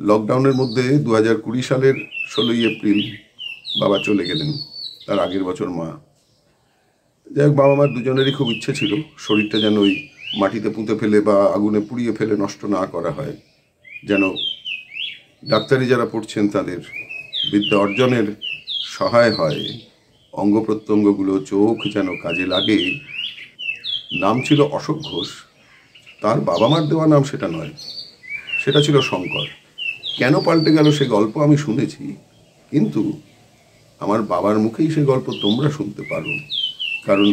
লকডাউনের মধ্যে 2020 সালের 16ই এপ্রিল বাবা চলে গেলেন। তার আগের বছর মা। যাই হোক, বাবা মার দুজনেরই খুব ইচ্ছে ছিল শরীরটা যেন ওই মাটিতে পুঁতে ফেলে বা আগুনে পুড়িয়ে ফেলে নষ্ট না করা হয়, যেন ডাক্তারি যারা পড়ছেন তাদের বিদ্যা অর্জনের সহায় হয়, অঙ্গ প্রত্যঙ্গগুলো চোখ যেন কাজে লাগে। নাম ছিল অশোক ঘোষ। তার বাবা মার দেওয়া নাম সেটা নয়, সেটা ছিল শঙ্কর। কেন পাল্টে গেল সে গল্প আমি শুনেছি, কিন্তু আমার বাবার মুখেই সে গল্প তোমরা শুনতে পারো। কারণ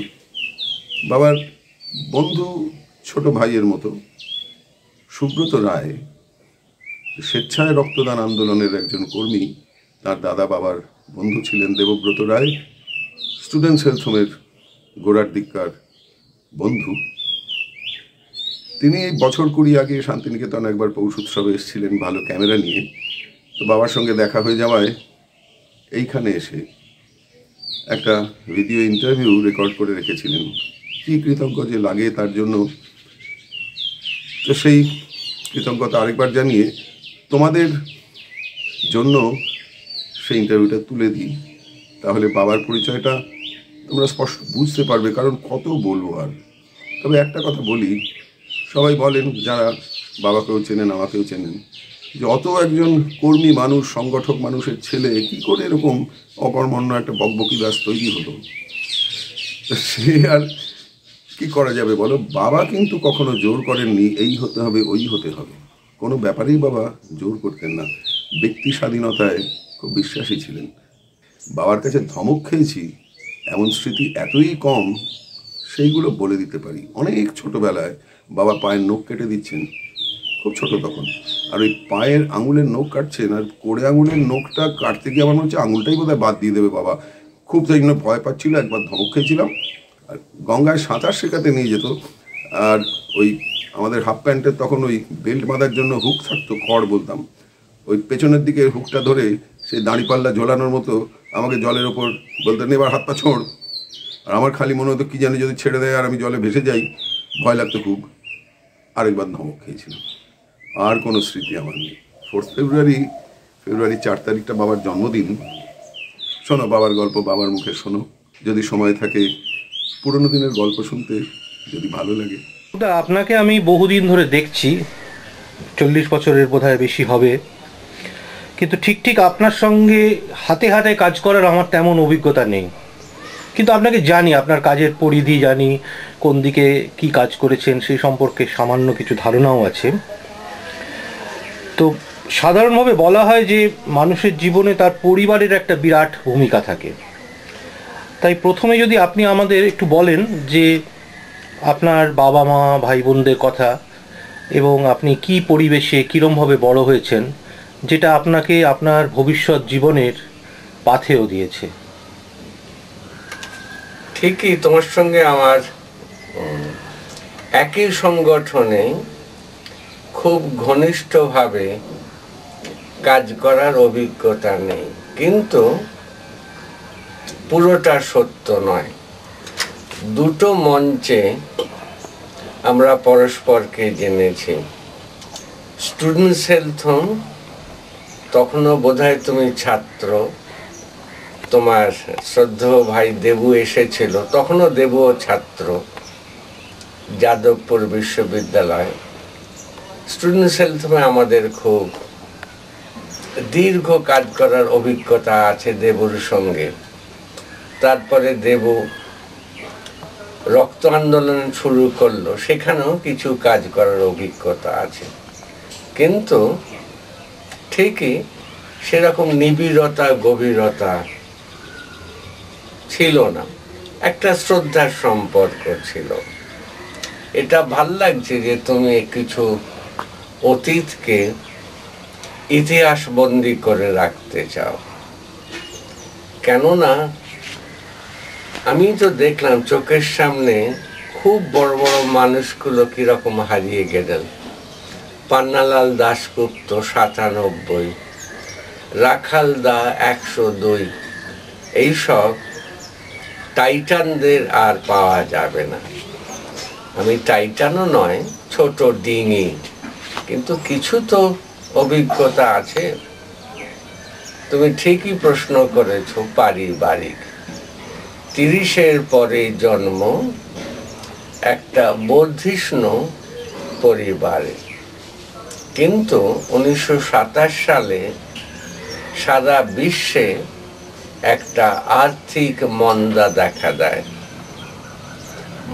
বাবার বন্ধু, ছোট ভাইয়ের মতো সুব্রত রায় স্বেচ্ছায় রক্তদান আন্দোলনের একজন কর্মী। তার দাদা বাবার বন্ধু ছিলেন দেবব্রত রায়, স্টুডেন্টস হেলথ হোমের গোড়ার দিককার বন্ধু। তিনি এই বছর 20 আগে শান্তিনিকেতন একবার পৌষ উৎসবে এসেছিলেন ভালো ক্যামেরা নিয়ে। তো বাবার সঙ্গে দেখা হয়ে যাওয়ায় এইখানে এসে একটা ভিডিও ইন্টারভিউ রেকর্ড করে রেখেছিলেন। কি কৃতজ্ঞ যে লাগে তার জন্য। তো সেই কৃতজ্ঞতা আরেকবার জানিয়ে তোমাদের জন্য সেই ইন্টারভিউটা তুলে দিই, তাহলে বাবার পরিচয়টা তোমরা স্পষ্ট বুঝতে পারবে। কারণ কত বলবো আর। তবে একটা কথা বলি, সবাই বলেন যারা বাবাকেও চেনেন আমাকেও চেনেন, যে অত একজন কর্মী মানুষ, সংগঠক মানুষের ছেলে কি করে এরকম অকর্মণ্য একটা বকবকি দাস তৈরি হলো। সে আর কি করা যাবে বলো। বাবা কিন্তু কখনো জোর করেননি এই হতে হবে ওই হতে হবে, কোনো ব্যাপারেই বাবা জোর করতেন না। ব্যক্তি স্বাধীনতায় খুব বিশ্বাসী ছিলেন। বাবার কাছে ধমক খেয়েছি এমন স্মৃতি এতই কম, সেইগুলো বলে দিতে পারি। অনেক ছোটবেলায় বাবা পায়ের নখ কেটে দিচ্ছেন, খুব ছোট তখন, আর ওই পায়ের আঙুলের নখ কাটছেন, আর কোড়ে আঙুলের নখটা কাটতে গিয়ে আমার মনে হচ্ছে আঙুলটাই বোধহয় বাদ দিয়ে দেবে বাবা। খুব তাই জন্য ভয় পাচ্ছিল। একবার ধমক খেয়েছিলাম। আর গঙ্গায় সাঁতার শেখাতে নিয়ে যেত, আর ওই আমাদের হাফ প্যান্টের তখন ওই বেল্ট বাঁধার জন্য হুক থাকতো, কড় বলতাম। ওই পেছনের দিকে হুকটা ধরে সেই দাঁড়িপাল্লা ঝোলানোর মতো আমাকে জলের ওপর বলতেন এবার হাত পা ছোঁড়। আর আমার খালি মনে হতো কি জানি যদি ছেড়ে দেয় আর আমি জলে ভেসে যাই, ভয় লাগতো খুব। আরেকবার ধমক খেয়েছিলাম। আর কোনো স্মৃতি আমার নেই। 4 ফেব্রুয়ারি 4 তারিখটা বাবার জন্মদিন। শোনো বাবার গল্প, বাবার মুখে শোনো। যদি সময় থাকে পুরোনো দিনের গল্প শুনতে যদি ভালো লাগে। আপনাকে আমি বহুদিন ধরে দেখছি, 40 বছরের বোধহয় বেশি হবে, কিন্তু ঠিক আপনার সঙ্গে হাতে হাতে কাজ করার আমার তেমন অভিজ্ঞতা নেই। কিন্তু আপনাকে জানি, আপনার কাজের পরিধি জানি, কোন দিকে কি কাজ করেছেন সেই সম্পর্কে সামান্য কিছু ধারণাও আছে। তো সাধারণভাবে বলা হয় যে মানুষের জীবনে তার পরিবারের একটা বিরাট ভূমিকা থাকে। তাই প্রথমে যদি আপনি আমাদের একটু বলেন যে আপনার বাবা মা ভাই বোনদের কথা, এবং আপনি কি পরিবেশে কীরমভাবে বড় হয়েছেন, যেটা আপনাকে আপনার ভবিষ্যৎ জীবনের পাথেও দিয়েছে। ঠিকই, তোমার সঙ্গে আমার একই সংগঠনে খুব ঘনিষ্ঠভাবে কাজ করার অভিজ্ঞতা নেই, কিন্তু পুরোটা সত্য নয়। দুটো মঞ্চে আমরা পরস্পরকে জেনেছি। স্টুডেন্টস হেলথ হোম, তখনও বোধহয় তুমি ছাত্র, তোমার শ্রদ্ধেয় ভাই দেবু এসেছিল, তখনও দেবুও ছাত্র, যাদবপুর বিশ্ববিদ্যালয়। স্টুডেন্টস হেলথ হোমে আমাদের খুব দীর্ঘ কাজ করার অভিজ্ঞতা আছে দেবুর সঙ্গে। তারপরে দেবু রক্ত আন্দোলন শুরু করলো, সেখানেও কিছু কাজ করার অভিজ্ঞতা আছে, কিন্তু ঠিকই সেরকম নিবিড়তা গভীরতা ছিল না। একটা শ্রদ্ধার সম্পর্ক ছিল। এটা ভাল লাগছে যে তুমি কিছু অতীতকে ইতিহাস বন্দী করে রাখতে চাও। কেননা আমি তো দেখলাম চোখের সামনে খুব বড় বড় মানুষগুলো কিরকম হারিয়ে গেলেন। পান্নালাল দাশগুপ্ত 97, রাখাল দা 102, এইসব টাইটানদের আর পাওয়া যাবে না। আমি টাইটানও নয়, ছোট ডিঙি, কিন্তু কিছু তো অভিজ্ঞতা আছে। তুমি ঠিকই প্রশ্ন করেছ, পারিবারিক। 30-এর পরে জন্ম একটা বর্ধিষ্ণু পরিবারে, কিন্তু 1927 সালে সারা বিশ্বে একটা আর্থিক মন্দা দেখা দেয়।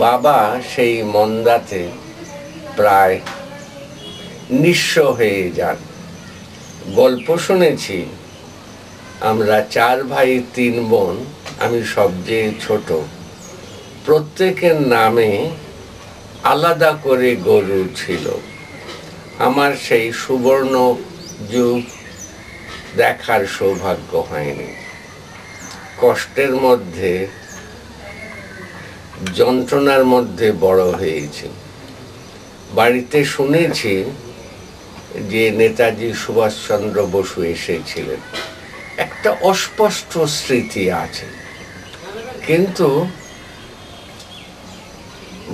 বাবা সেই মন্দাতে প্রায় নিঃস্ব হয়ে যান। গল্প শুনেছি, আমরা 4 ভাই 3 বোন, আমি সবচেয়ে ছোট। প্রত্যেকের নামে আলাদা করে গরু ছিল। আমার সেই সুবর্ণ যুগ দেখার সৌভাগ্য হয়নি। কষ্টের মধ্যে, যন্ত্রণার মধ্যে বড় হয়েছি। বাড়িতে শুনেছি যে নেতাজি সুভাষচন্দ্র বসু এসেছিলেন, একটা অস্পষ্ট স্মৃতি আছে। কিন্তু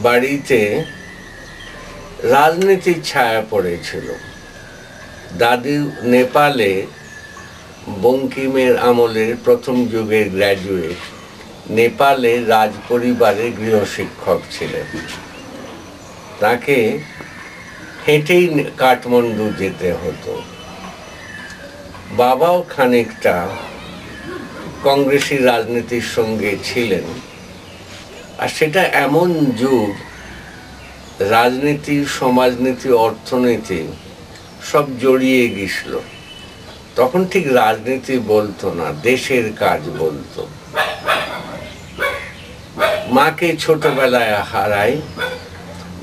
বাড়িতে রাজনীতির ছায়া পড়েছিল। দাদি নেপালে বঙ্কিমের আমলের প্রথম যুগের গ্র্যাজুয়েট, নেপালে রাজ পরিবারের গৃহশিক্ষক ছিলেন। তাকে হেঁটেই কাঠমান্ডু যেতে হতো। বাবাও খানিকটা কংগ্রেসি রাজনীতির সঙ্গে ছিলেন। আর সেটা এমন যুগ, রাজনীতি, সমাজনীতি, অর্থনীতি সব জড়িয়ে গেছিল। তখন ঠিক রাজনীতি বলতো না, দেশের কাজ বলতো। মাকে ছোটবেলায় হারাই।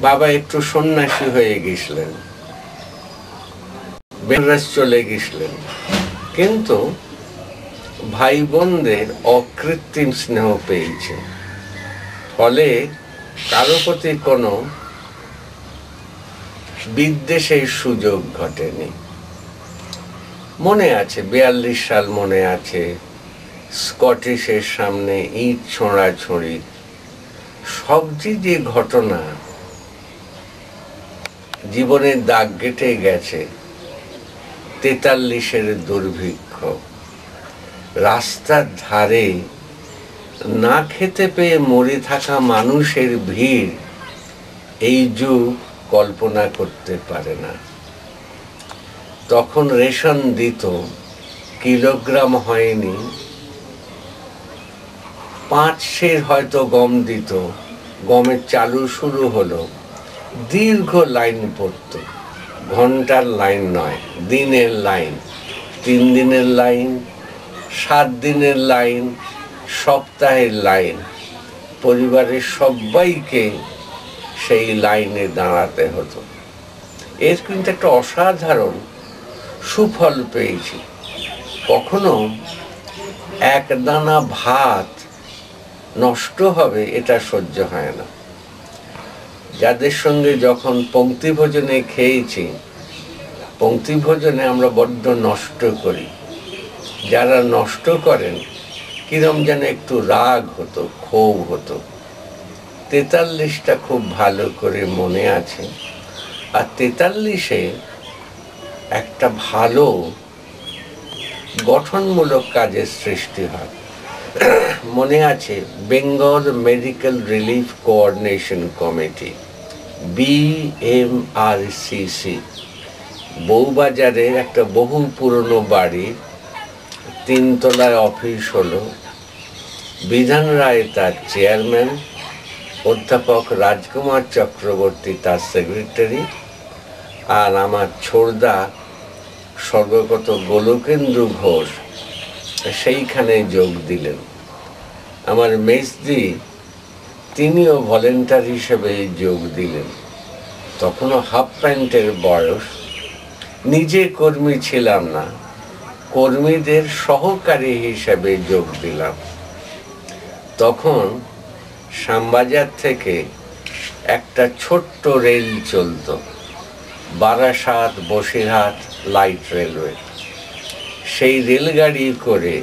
বাবা একটু সন্ন্যাসী হয়ে গেছিলেন, বেনারস চলে গেছিলেন, কিন্তু ভাই বোনদের অকৃত্রিম স্নেহ পেয়েছে। ফলে কারো প্রতি কোনো বিদ্বেষের সুযোগ ঘটেনি। মনে আছে 42 সাল মনে আছে, স্কটিশের সামনে ইট ছোঁড়াছুঁড়ি, সবচেয়ে যে ঘটনা জীবনের দাগ কেটে গেছে। 43-এর দুর্ভিক্ষ, রাস্তার ধারে না খেতে পেয়ে মরে থাকা মানুষের ভিড়, এই যুগ কল্পনা করতে পারে না। তখন রেশন দিত, কিলোগ্রাম হয়নি, 5 সের হয়তো গম দিত। গমের চালু শুরু হলো, দীর্ঘ লাইন পড়ত। ঘন্টার লাইন নয়, দিনের লাইন, 3 দিনের লাইন, 7 দিনের লাইন, সপ্তাহের লাইন। পরিবারের সবাইকে সেই লাইনে দাঁড়াতে হতো। এর কিন্তু একটা অসাধারণ সুফল পেয়েছি। কখনো এক দানা ভাত নষ্ট হবে এটা সহ্য হয় না। যাদের সঙ্গে যখন পংক্তি ভোজনে খেয়েছি, পংক্তি ভোজনে আমরা বড্ড নষ্ট করি। যারা নষ্ট করেন কিরম যেন একটু রাগ হতো, ক্ষোভ হতো। 43টা খুব ভালো করে মনে আছে। আর 43-এ একটা ভালো গঠনমূলক কাজের সৃষ্টি হয়। মনে আছে Bengal medical relief coordination committee, BMRCC, বউবাজারের একটা বহু পুরনো বাড়ি, 3 তলায় অফিস হলো। বিধান রায় তার চেয়ারম্যান, অধ্যাপক রাজকুমার চক্রবর্তী তার সেক্রেটারি, আর আমার ছোড়দা স্বর্গগত গোলকেন্দ্র ঘোষ সেইখানে যোগ দিলেন। আমার মেজদি, তিনিও ভলেন্টার হিসেবে যোগ দিলেন। তখনও হাফ প্যান্টের বয়স। নিজে কর্মী ছিলাম না, কর্মীদের সহকারী হিসেবে যোগ দিলাম। তখন শ্যামবাজার থেকে একটা ছোট্ট রেল চলত, বারাসাত বসিরহাট লাইট রেলওয়ে। সেই রেলগাড়ি করে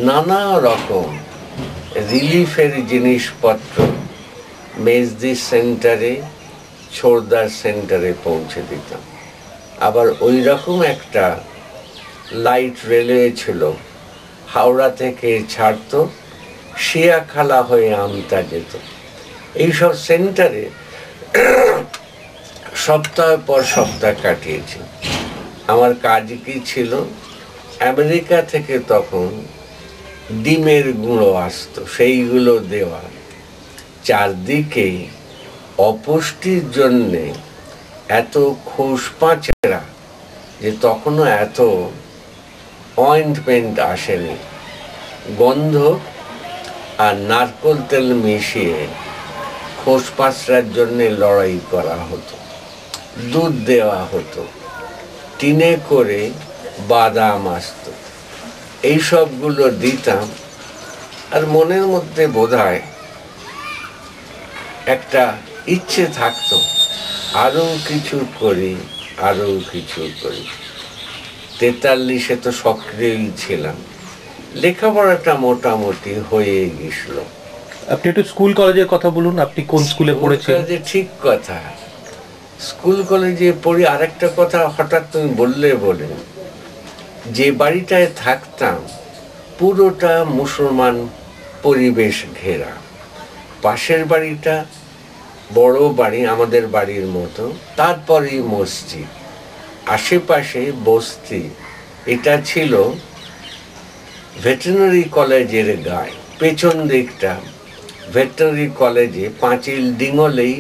নানা রকম রিলিফের জিনিসপত্র মেজদি সেন্টারে, ছোড়দার সেন্টারে পৌঁছে দিতাম। আবার ওই রকম একটা লাইট রেলওয়ে ছিল, হাওড়া থেকে ছাড়তো, শিয়াখালা হয়ে আমতা যেত। এইসব সেন্টারে সপ্তাহ পর সপ্তাহ কাটিয়েছি। আমার কাজ কি ছিল, আমেরিকা থেকে তখন ডিমের গুঁড়ো আসতো, সেইগুলো দেওয়া। চারদিকে অপুষ্টির জন্যে এত খোসপাঁচেরা যে তখনও এত অয়েন্টমেন্ট আসেনি। গন্ধ আর নারকোল তেল মিশিয়ে খোসপাঁচড়ার জন্য লড়াই করা হতো। দুধ দেওয়া হতো, টিনে করে বাদাম আসতো, এইসবগুলো দিতাম। আর মনের মধ্যে বোধহয় একটা ইচ্ছে থাকতো, আরো কিছু করি, আরো কিছু করি। 43-এ তো সক্রিয়ই ছিলাম, লেখাপড়াটা মোটামুটি হয়ে গেছিল। আপনি একটু স্কুল কলেজের কথা বলুন, আপনি কোন স্কুলে পড়েছেন? ঠিক কথা, স্কুল কলেজে পড়ি। আরেকটা কথা হঠাৎ তুমি বললে বলে, যে বাড়িটায় থাকতাম পুরোটা মুসলমান পরিবেশ ঘেরা। পাশের বাড়িটা বড় বাড়ি, আমাদের বাড়ির মতো, তারপরেই মসজিদ, আশেপাশে বস্তি। এটা ছিল ভেটেরিনারি কলেজের গায়ে, পেছন দিকটা ভেটেরিনারি কলেজে পাঁচিল ডিঙলেই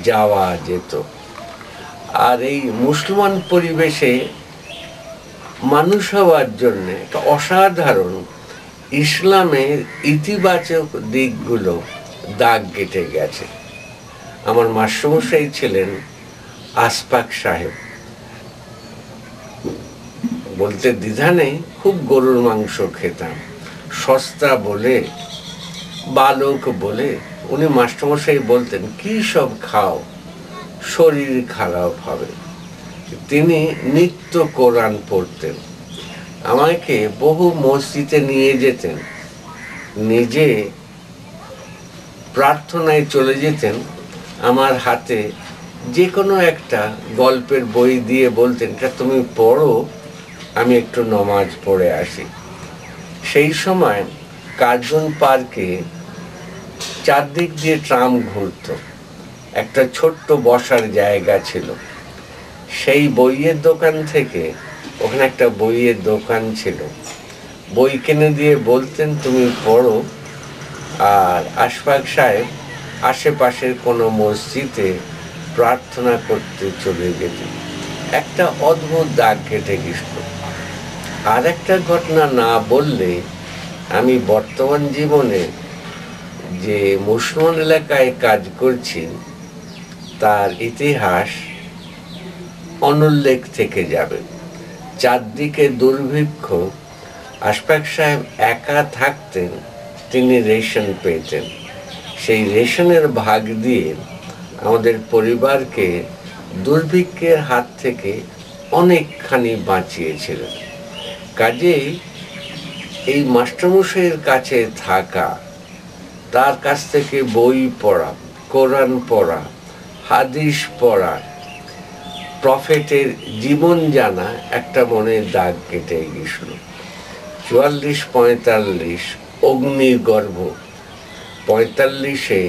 যাওয়া যেত। আর এই মুসলমান পরিবেশে মানুষ হওয়ার জন্যে একটা অসাধারণ ইসলামের ইতিবাচক দিকগুলো দাগ কেটে গেছে। আমার মাস্টারমশাই ছিলেন আশফাক সাহেব, বলতে দ্বিধা নেই, খুব গরুর মাংস খেতাম। সস্তা বলে, বালক বলে উনি মাস্টারমশাই বলতেন, কি সব খাও, শরীর খারাপ হবে। তিনি নিত্য কোরআন পড়তেন, আমাকে বহু মসজিদে নিয়ে যেতেন, নিজে প্রার্থনায় চলে যেতেন। আমার হাতে যে কোনো একটা গল্পের বই দিয়ে বলতেন, এটা তুমি পড়ো, আমি একটু নমাজ পড়ে আসি। সেই সময় কার্জন পার্কে চারদিক দিয়ে ট্রাম ঘুরতো, একটা ছোট্ট বসার জায়গা ছিল। সেই বইয়ের দোকান থেকে, ওখানে একটা বইয়ের দোকান ছিল, বই কিনে দিয়ে বলতেন তুমি পড়ো। আর আশফাক সাহেব আশেপাশের কোনো মসজিদে প্রার্থনা করতে চলে যেতেন। একটা অদ্ভুত দাগ কেটে গেছিল। আর একটা ঘটনা না বললে, আমি বর্তমান জীবনে যে মুসলমান এলাকায় কাজ করছি তার ইতিহাস অনুল্লেখ থেকে যাবে। চারদিকে দুর্ভিক্ষ, আশফাক সাহেব একা থাকতেন, তিনি রেশন পেতেন। সেই রেশনের ভাগ দিয়ে আমাদের পরিবারকে দুর্ভিক্ষের হাত থেকে অনেকখানি বাঁচিয়েছিলেন। কাজেই এই মাস্টারমশাইয়ের কাছে থাকা, তার কাছ থেকে বই পড়া, কোরআন পড়া, হাদিস পড়া, প্রফেটের জীবন জানা একটা মনের দাগ কেটে গেছিল। 44-45 অগ্নিগর্ভ, 45-এ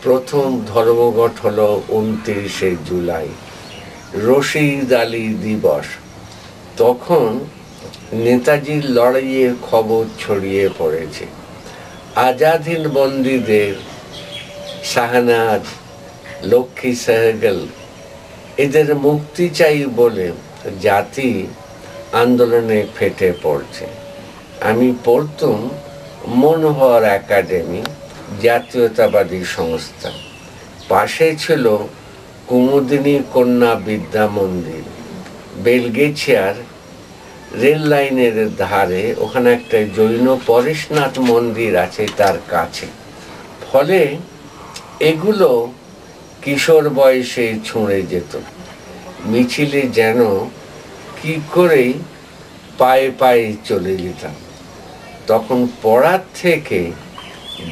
প্রথম ধর্মঘট হলো 29শে জুলাই, রশিদ আলী দিবস। তখন নেতাজির লড়াইয়ের খবর ছড়িয়ে পড়েছে। আজাদ হিন্দ বন্দীদের, শাহনাজ, লক্ষ্মী সেহগল, এদের মুক্তি চাই বলে জাতি আন্দোলনে ফেটে পড়ছে। আমি পড়তুম মনোহর একাডেমি, জাতীয়তাবাদী সংস্থা। পাশে ছিল কুমুদিনী কন্যা বিদ্যা মন্দির, বেলগেছিয়ার রেল লাইনের ধারে, ওখানে একটা জৈন পরেশনাথ মন্দির আছে তার কাছে। ফলে এগুলো কিশোর বয়সে ছুঁড়ে যেত। মিছিলে যেন কি করেই পায়ে পায়ে চলে যেতাম। তখন পড়ার থেকে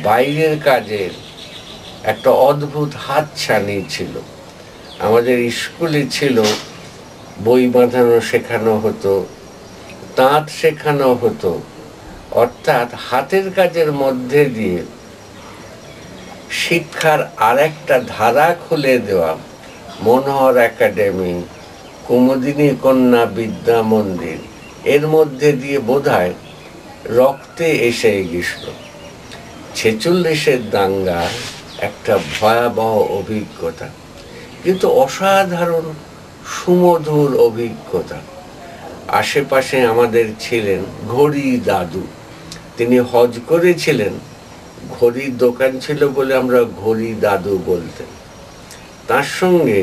বাইরের কাজের একটা অদ্ভুত হাতছানি ছিল। আমাদের স্কুলে ছিল বই বাঁধানো শেখানো হতো, তাঁত শেখানো হতো, অর্থাৎ হাতের কাজের মধ্যে দিয়ে শিক্ষার আরেকটা ধারা খুলে দেওয়া। মনোহর একাডেমি, কুমুদিনী কন্যা বিদ্যা মন্দির, এর মধ্যে দিয়ে বোধহয় রক্তে এসে গেছিল। 46-এর দাঙ্গা একটা ভয়াবহ অভিজ্ঞতা, কিন্তু অসাধারণ সুমধুর অভিজ্ঞতা। আশেপাশে আমাদের ছিলেন ঘড়ি দাদু, তিনি হজ করেছিলেন, ঘড়ির দোকান ছিল বলে আমরা ঘড়ি দাদু বলতেন। তার সঙ্গে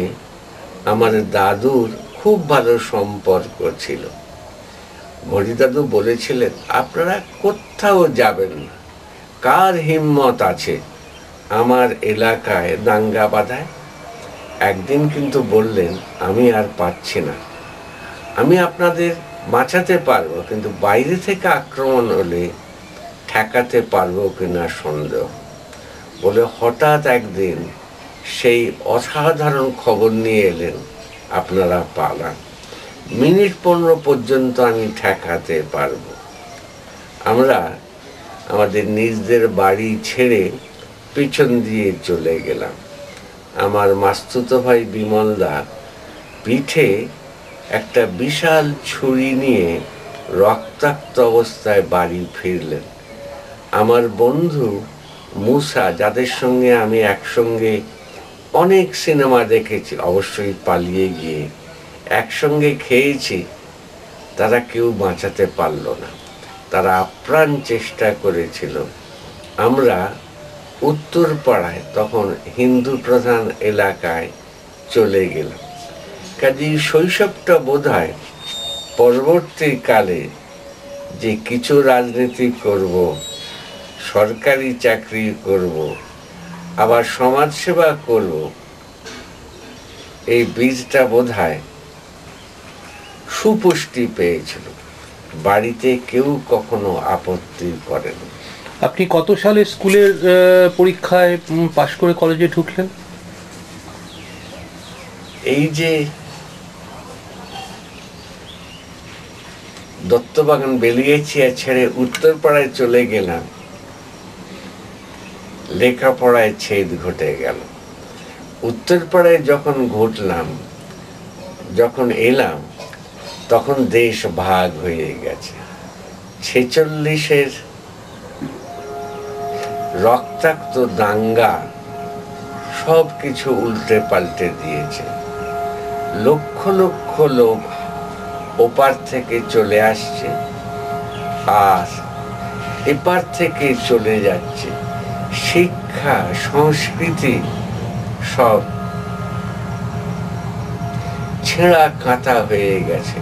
আমার দাদুর খুব ভালো সম্পর্ক ছিল। ঘড়ি দাদু বলেছিলেন, আপনারা কোথাও যাবেন না, কার হিম্মত আছে আমার এলাকায় দাঙ্গা বাঁধায়। একদিন কিন্তু বললেন, আমি আর পাচ্ছি না, আমি আপনাদের বাঁচাতে পারবো, কিন্তু বাইরে থেকে আক্রমণ হলে ঠেকাতে পারবো কিনা সন্দেহ। বলে হঠাৎ একদিন সেই অসাধারণ খবর নিয়ে এলেন, আপনারা পালান, মিনিট 15 পর্যন্ত আমি ঠেকাতে পারবো। আমরা আমাদের নিজেদের বাড়ি ছেড়ে পিছন দিয়ে চলে গেলাম। আমার মাস্তুতো ভাই বিমলদা পিঠে একটা বিশাল ছুরি নিয়ে রক্তাক্ত অবস্থায় বাড়ি ফিরলেন। আমার বন্ধু মুসা, যাদের সঙ্গে আমি একসঙ্গে অনেক সিনেমা দেখেছি, অবশ্যই পালিয়ে গিয়ে একসঙ্গে খেয়েছি, তারা কেউ বাঁচাতে পারল না। তারা আপ্রাণ চেষ্টা করেছিল। আমরা উত্তরপাড়ায়, তখন হিন্দু প্রধান এলাকায় চলে গেলাম। কাজেই শৈশবটা বোধহয় পরবর্তীকালে যে কিছু রাজনীতি করব, সরকারি চাকরি করব, আবার সমাজসেবা করব, এই বীজটা বোধহয় সুপুষ্টি পেয়েছিল। বাড়িতে কেউ কখনো আপত্তি করেনি। আপনি কত সালে স্কুলের পরীক্ষায় পাশ করে কলেজে ঢুকলেন? এই যে দত্তবাগান বেলিয়েছিয়া ছেড়ে উত্তরপাড়ায় চলে গেলাম, লেখাপড়ায় ছেদ ঘটে গেল। উত্তরপাড়ায় যখন ঘটলাম, যখন এলাম, তখন দেশ ভাগ হয়ে গেছে। 46-এর রক্তাক্ত দাঙ্গা সব কিছু উল্টে পাল্টে দিয়েছে। লক্ষ লক্ষ লোক ওপার থেকে চলে আসছে আর এপার থেকে চলে যাচ্ছে। শিক্ষা, সংস্কৃতি সব ছেঁড়া কাঁটা হয়ে গেছে।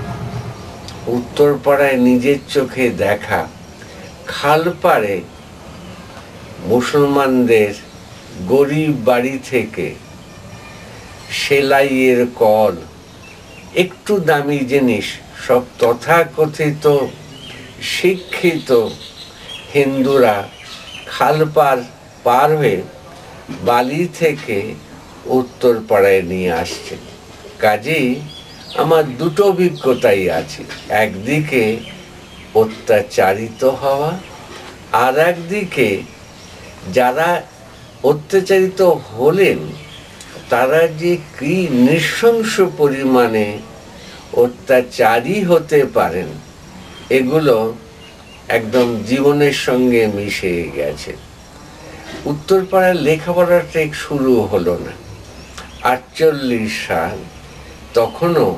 উত্তরপাড়ায় নিজের চোখে দেখা খালপাড়ে মুসলমানদের গরিব বাড়ি থেকে সেলাইয়ের কল, একটু দামি জিনিস, সব তথাকথিত শিক্ষিত হিন্দুরা খালপাড় পার হয়ে বালি থেকে উত্তরপাড়ায় নিয়ে আসছে। কাজেই আমার দুটো অভিজ্ঞতাই আছে, একদিকে অত্যাচারিত হওয়া, আর একদিকে যারা অত্যাচারিত হলেন তারা যে কি নৃশংস পরিমাণে অত্যাচারী হতে পারেন, এগুলো একদম জীবনের সঙ্গে মিশে গেছে। উত্তরপাড়ার লেখাপড়া ঠিক শুরু হলো না। 48 সাল, তখনও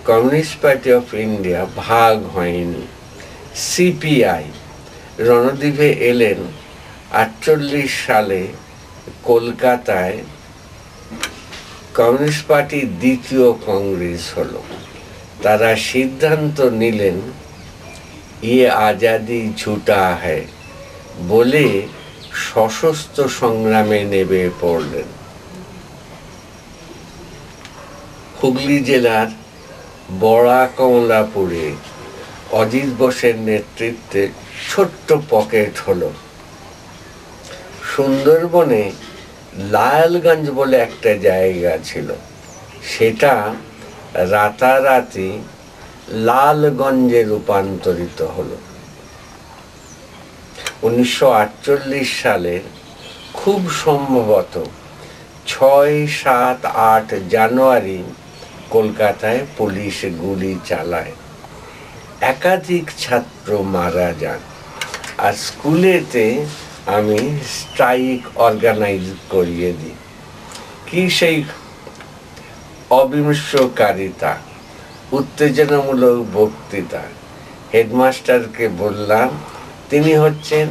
কমিউনিস্ট পার্টি অফ ইন্ডিয়া ভাগ হয়নি। সিপিআই রণদ্বীপে এলেন 48 সালে। কলকাতায় কমিউনিস্ট পার্টির দ্বিতীয় কংগ্রেস হলো। তারা সিদ্ধান্ত নিলেন ইয়ে আজাদি ঝুটা হ্যায় বলে সশস্ত্র সংগ্রামে নেমে পড়লেন। হুগলি জেলার বড়া কমলাপুরে অজিত বোসের নেতৃত্বে ছোট্ট পকেট হলো। সুন্দরবনে লালগঞ্জ বলে একটা জায়গা ছিল, সেটা রাতারাতি লালগঞ্জে রূপান্তরিত হলো। 1948 সালের খুব সম্ভবত 6, 7, 8 জানুয়ারি কলকাতায় পুলিশ গুলি চালায়, একাধিক ছাত্র মারা যান। আর স্কুলেতে আমি স্ট্রাইক অর্গানাইজ করিয়ে দিই। কি সেই অবিমৃষ্যকারিতা, উত্তেজনামূলক বক্তৃতা! হেডমাস্টারকে বললাম, তিনি হচ্ছেন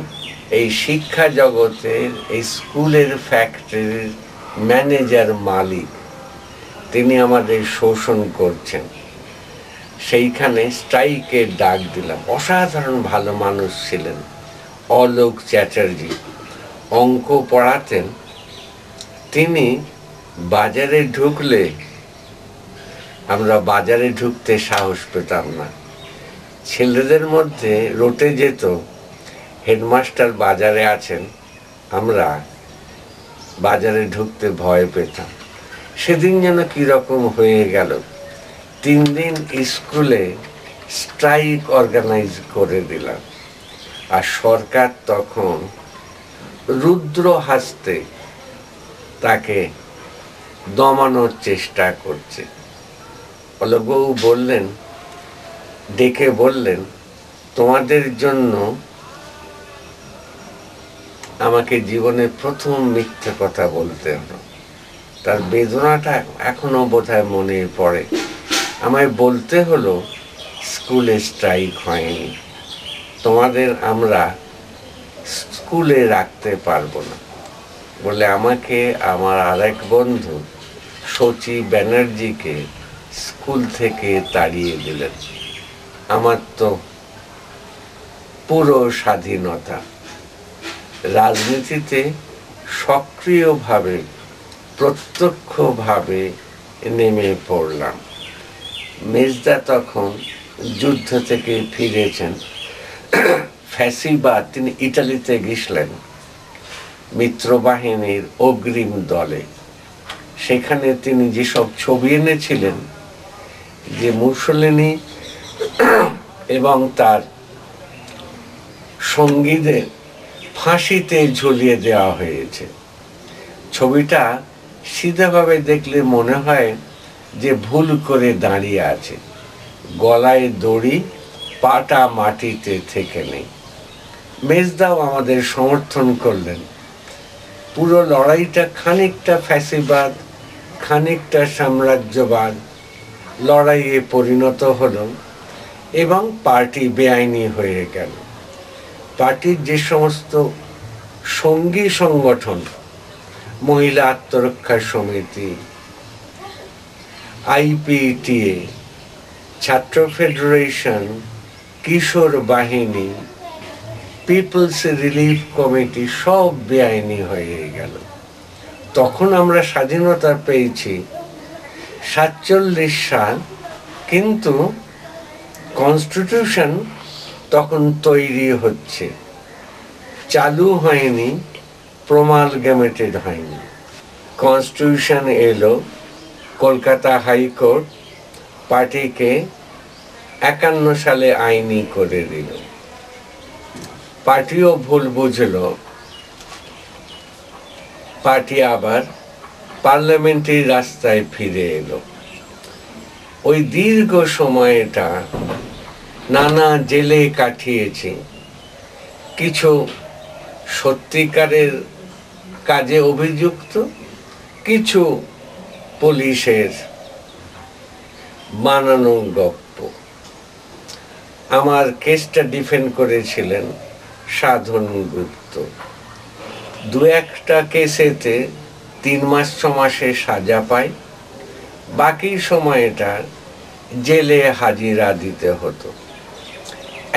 এই শিক্ষা জগতের, এই স্কুলের ফ্যাক্টরির ম্যানেজার, মালিক। তিনি আমাদের শোষণ করছেন। সেইখানে স্ট্রাইকের ডাক দিলাম। অসাধারণ ভালো মানুষ ছিলেন অলোক চ্যাটার্জি, অঙ্ক পড়াতেন। তিনি বাজারে ঢুকলে আমরা বাজারে ঢুকতে সাহস পেতাম না। ছেলেদের মধ্যে রটে যেত, হেডমাস্টার বাজারে আছেন, আমরা বাজারে ঢুকতে ভয় পেতাম। সেদিন যেন কিরকম হয়ে গেল। 3 দিন স্কুলে স্ট্রাইক অর্গানাইজ করে দিলাম। আর সরকার তখন রুদ্র হাসতে তাকে দমানোর চেষ্টা করছে। অলোকবাবু বললেন, ডেকে বললেন, তোমাদের জন্য আমাকে জীবনের প্রথম মিথ্যে কথা বলতে হলো। তার বেদনাটা এখনো বোধহয় মনে পড়ে। আমায় বলতে হলো স্কুলে স্ট্রাইক হয়নি, তোমাদের আমরা স্কুলে রাখতে পারবো না বলে আমাকে আমার আরেক বন্ধু শচী ব্যানার্জিকে স্কুল থেকে তাড়িয়ে দিলেন। আমার তো পুরো স্বাধীনতা। রাজনীতিতে সক্রিয়ভাবে, প্রত্যক্ষভাবে নেমে পড়লাম। মেজদা তখন যুদ্ধ থেকে ফিরেছেন। ফ্যাসিবাদ, তিনি ইটালিতে গেছিলেন মিত্রবাহিনীর অগ্রিম দলে। সেখানে তিনি যেসব ছবি এনেছিলেন, যে মুসলিনি এবং তার সঙ্গীদের ফাঁসিতে ঝুলিয়ে দেওয়া হয়েছে। ছবিটা সিধাভাবে দেখলে মনে হয় যে ভুল করে দাঁড়িয়ে আছে, গলায় দড়ি, পাটা মাটিতে থেকে নেই। মেজদাও আমাদের সমর্থন করলেন। পুরো লড়াইটা খানিকটা ফ্যাসিবাদ, খানিকটা সাম্রাজ্যবাদ লড়াইয়ে পরিণত হলো এবং পার্টি বেআইনি হয়ে গেল। পার্টির যে সমস্ত সঙ্গী সংগঠন, মহিলা আত্মরক্ষা সমিতি, IPTA, ছাত্র ফেডারেশন, কিশোর বাহিনী, পিপলস রিলিফ কমিটি সব বেআইনি হয়ে গেল। তখন আমরা স্বাধীনতা পেয়েছি 47 সাল, কিন্তু কনস্টিটিউশন তখন তৈরি হচ্ছে, চালু হয়নি, প্রমালগেমেটেড হয়নি। কনস্টিটিউশন এলো, কলকাতা হাইকোর্ট পার্টিকে 51 সালে আইনি করে দিল। পার্টিও ভুল বুঝলো, পার্টি আবার পার্লামেন্টের রাস্তায় ফিরে এলো। ওই দীর্ঘ সময়টা নানা জেলে কাটিয়েছি। কিছু সত্যিকারের কাজে অভিযুক্ত, কিছু পুলিশের বানানো গপ্প। আমার কেসটা ডিফেন্ড করেছিলেন সাধন গুপ্ত। 2-1টা কেসেতে 3 মাস 6 মাসে সাজা পাই, বাকি সময়টা জেলে হাজিরা দিতে হতো।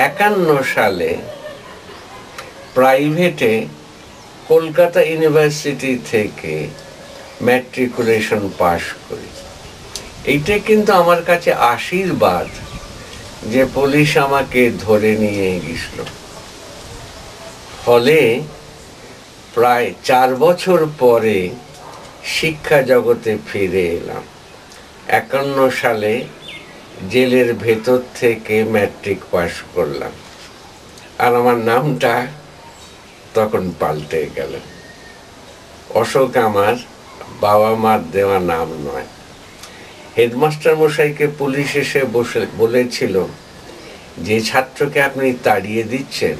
51 সালে প্রাইভেটে কলকাতা ইউনিভার্সিটি থেকে ম্যাট্রিকুলেশন পাশ করি। এইটা কিন্তু আমার কাছে আশীর্বাদ যে পুলিশ আমাকে ধরে নিয়ে গেছিল। ফলে প্রায় 4 বছর পরে শিক্ষা জগতে ফিরে এলাম। সালে জেলের ভেতর থেকে ম্যাট্রিক পাস করলাম, আর আমার নামটা তখন পাল্টে গেল। অশোক আমার বাবা মার দেওয়া নাম নয়। হেডমাস্টার মশাইকে পুলিশ এসে বলেছিল, যে ছাত্রকে আপনি তাড়িয়ে দিচ্ছেন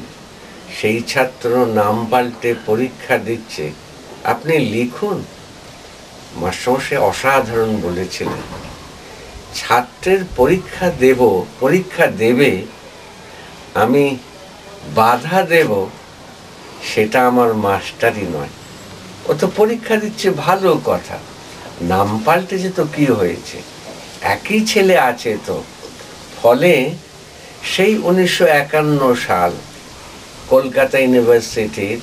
সেই ছাত্র নাম পাল্টে পরীক্ষা দিচ্ছে, আপনি লিখুন। মাস্টারমশাই অসাধারণ বলেছিলেন, ছাত্রের পরীক্ষা দেবে আমি বাধা দেব, সেটা আমার মাস্টারই নয়। ও তো পরীক্ষা দিচ্ছে, ভালো কথা, নাম পাল্টেছে তো কি হয়েছে, একই ছেলে আছে তো। ফলে সেই 1951 সাল কলকাতা ইউনিভার্সিটির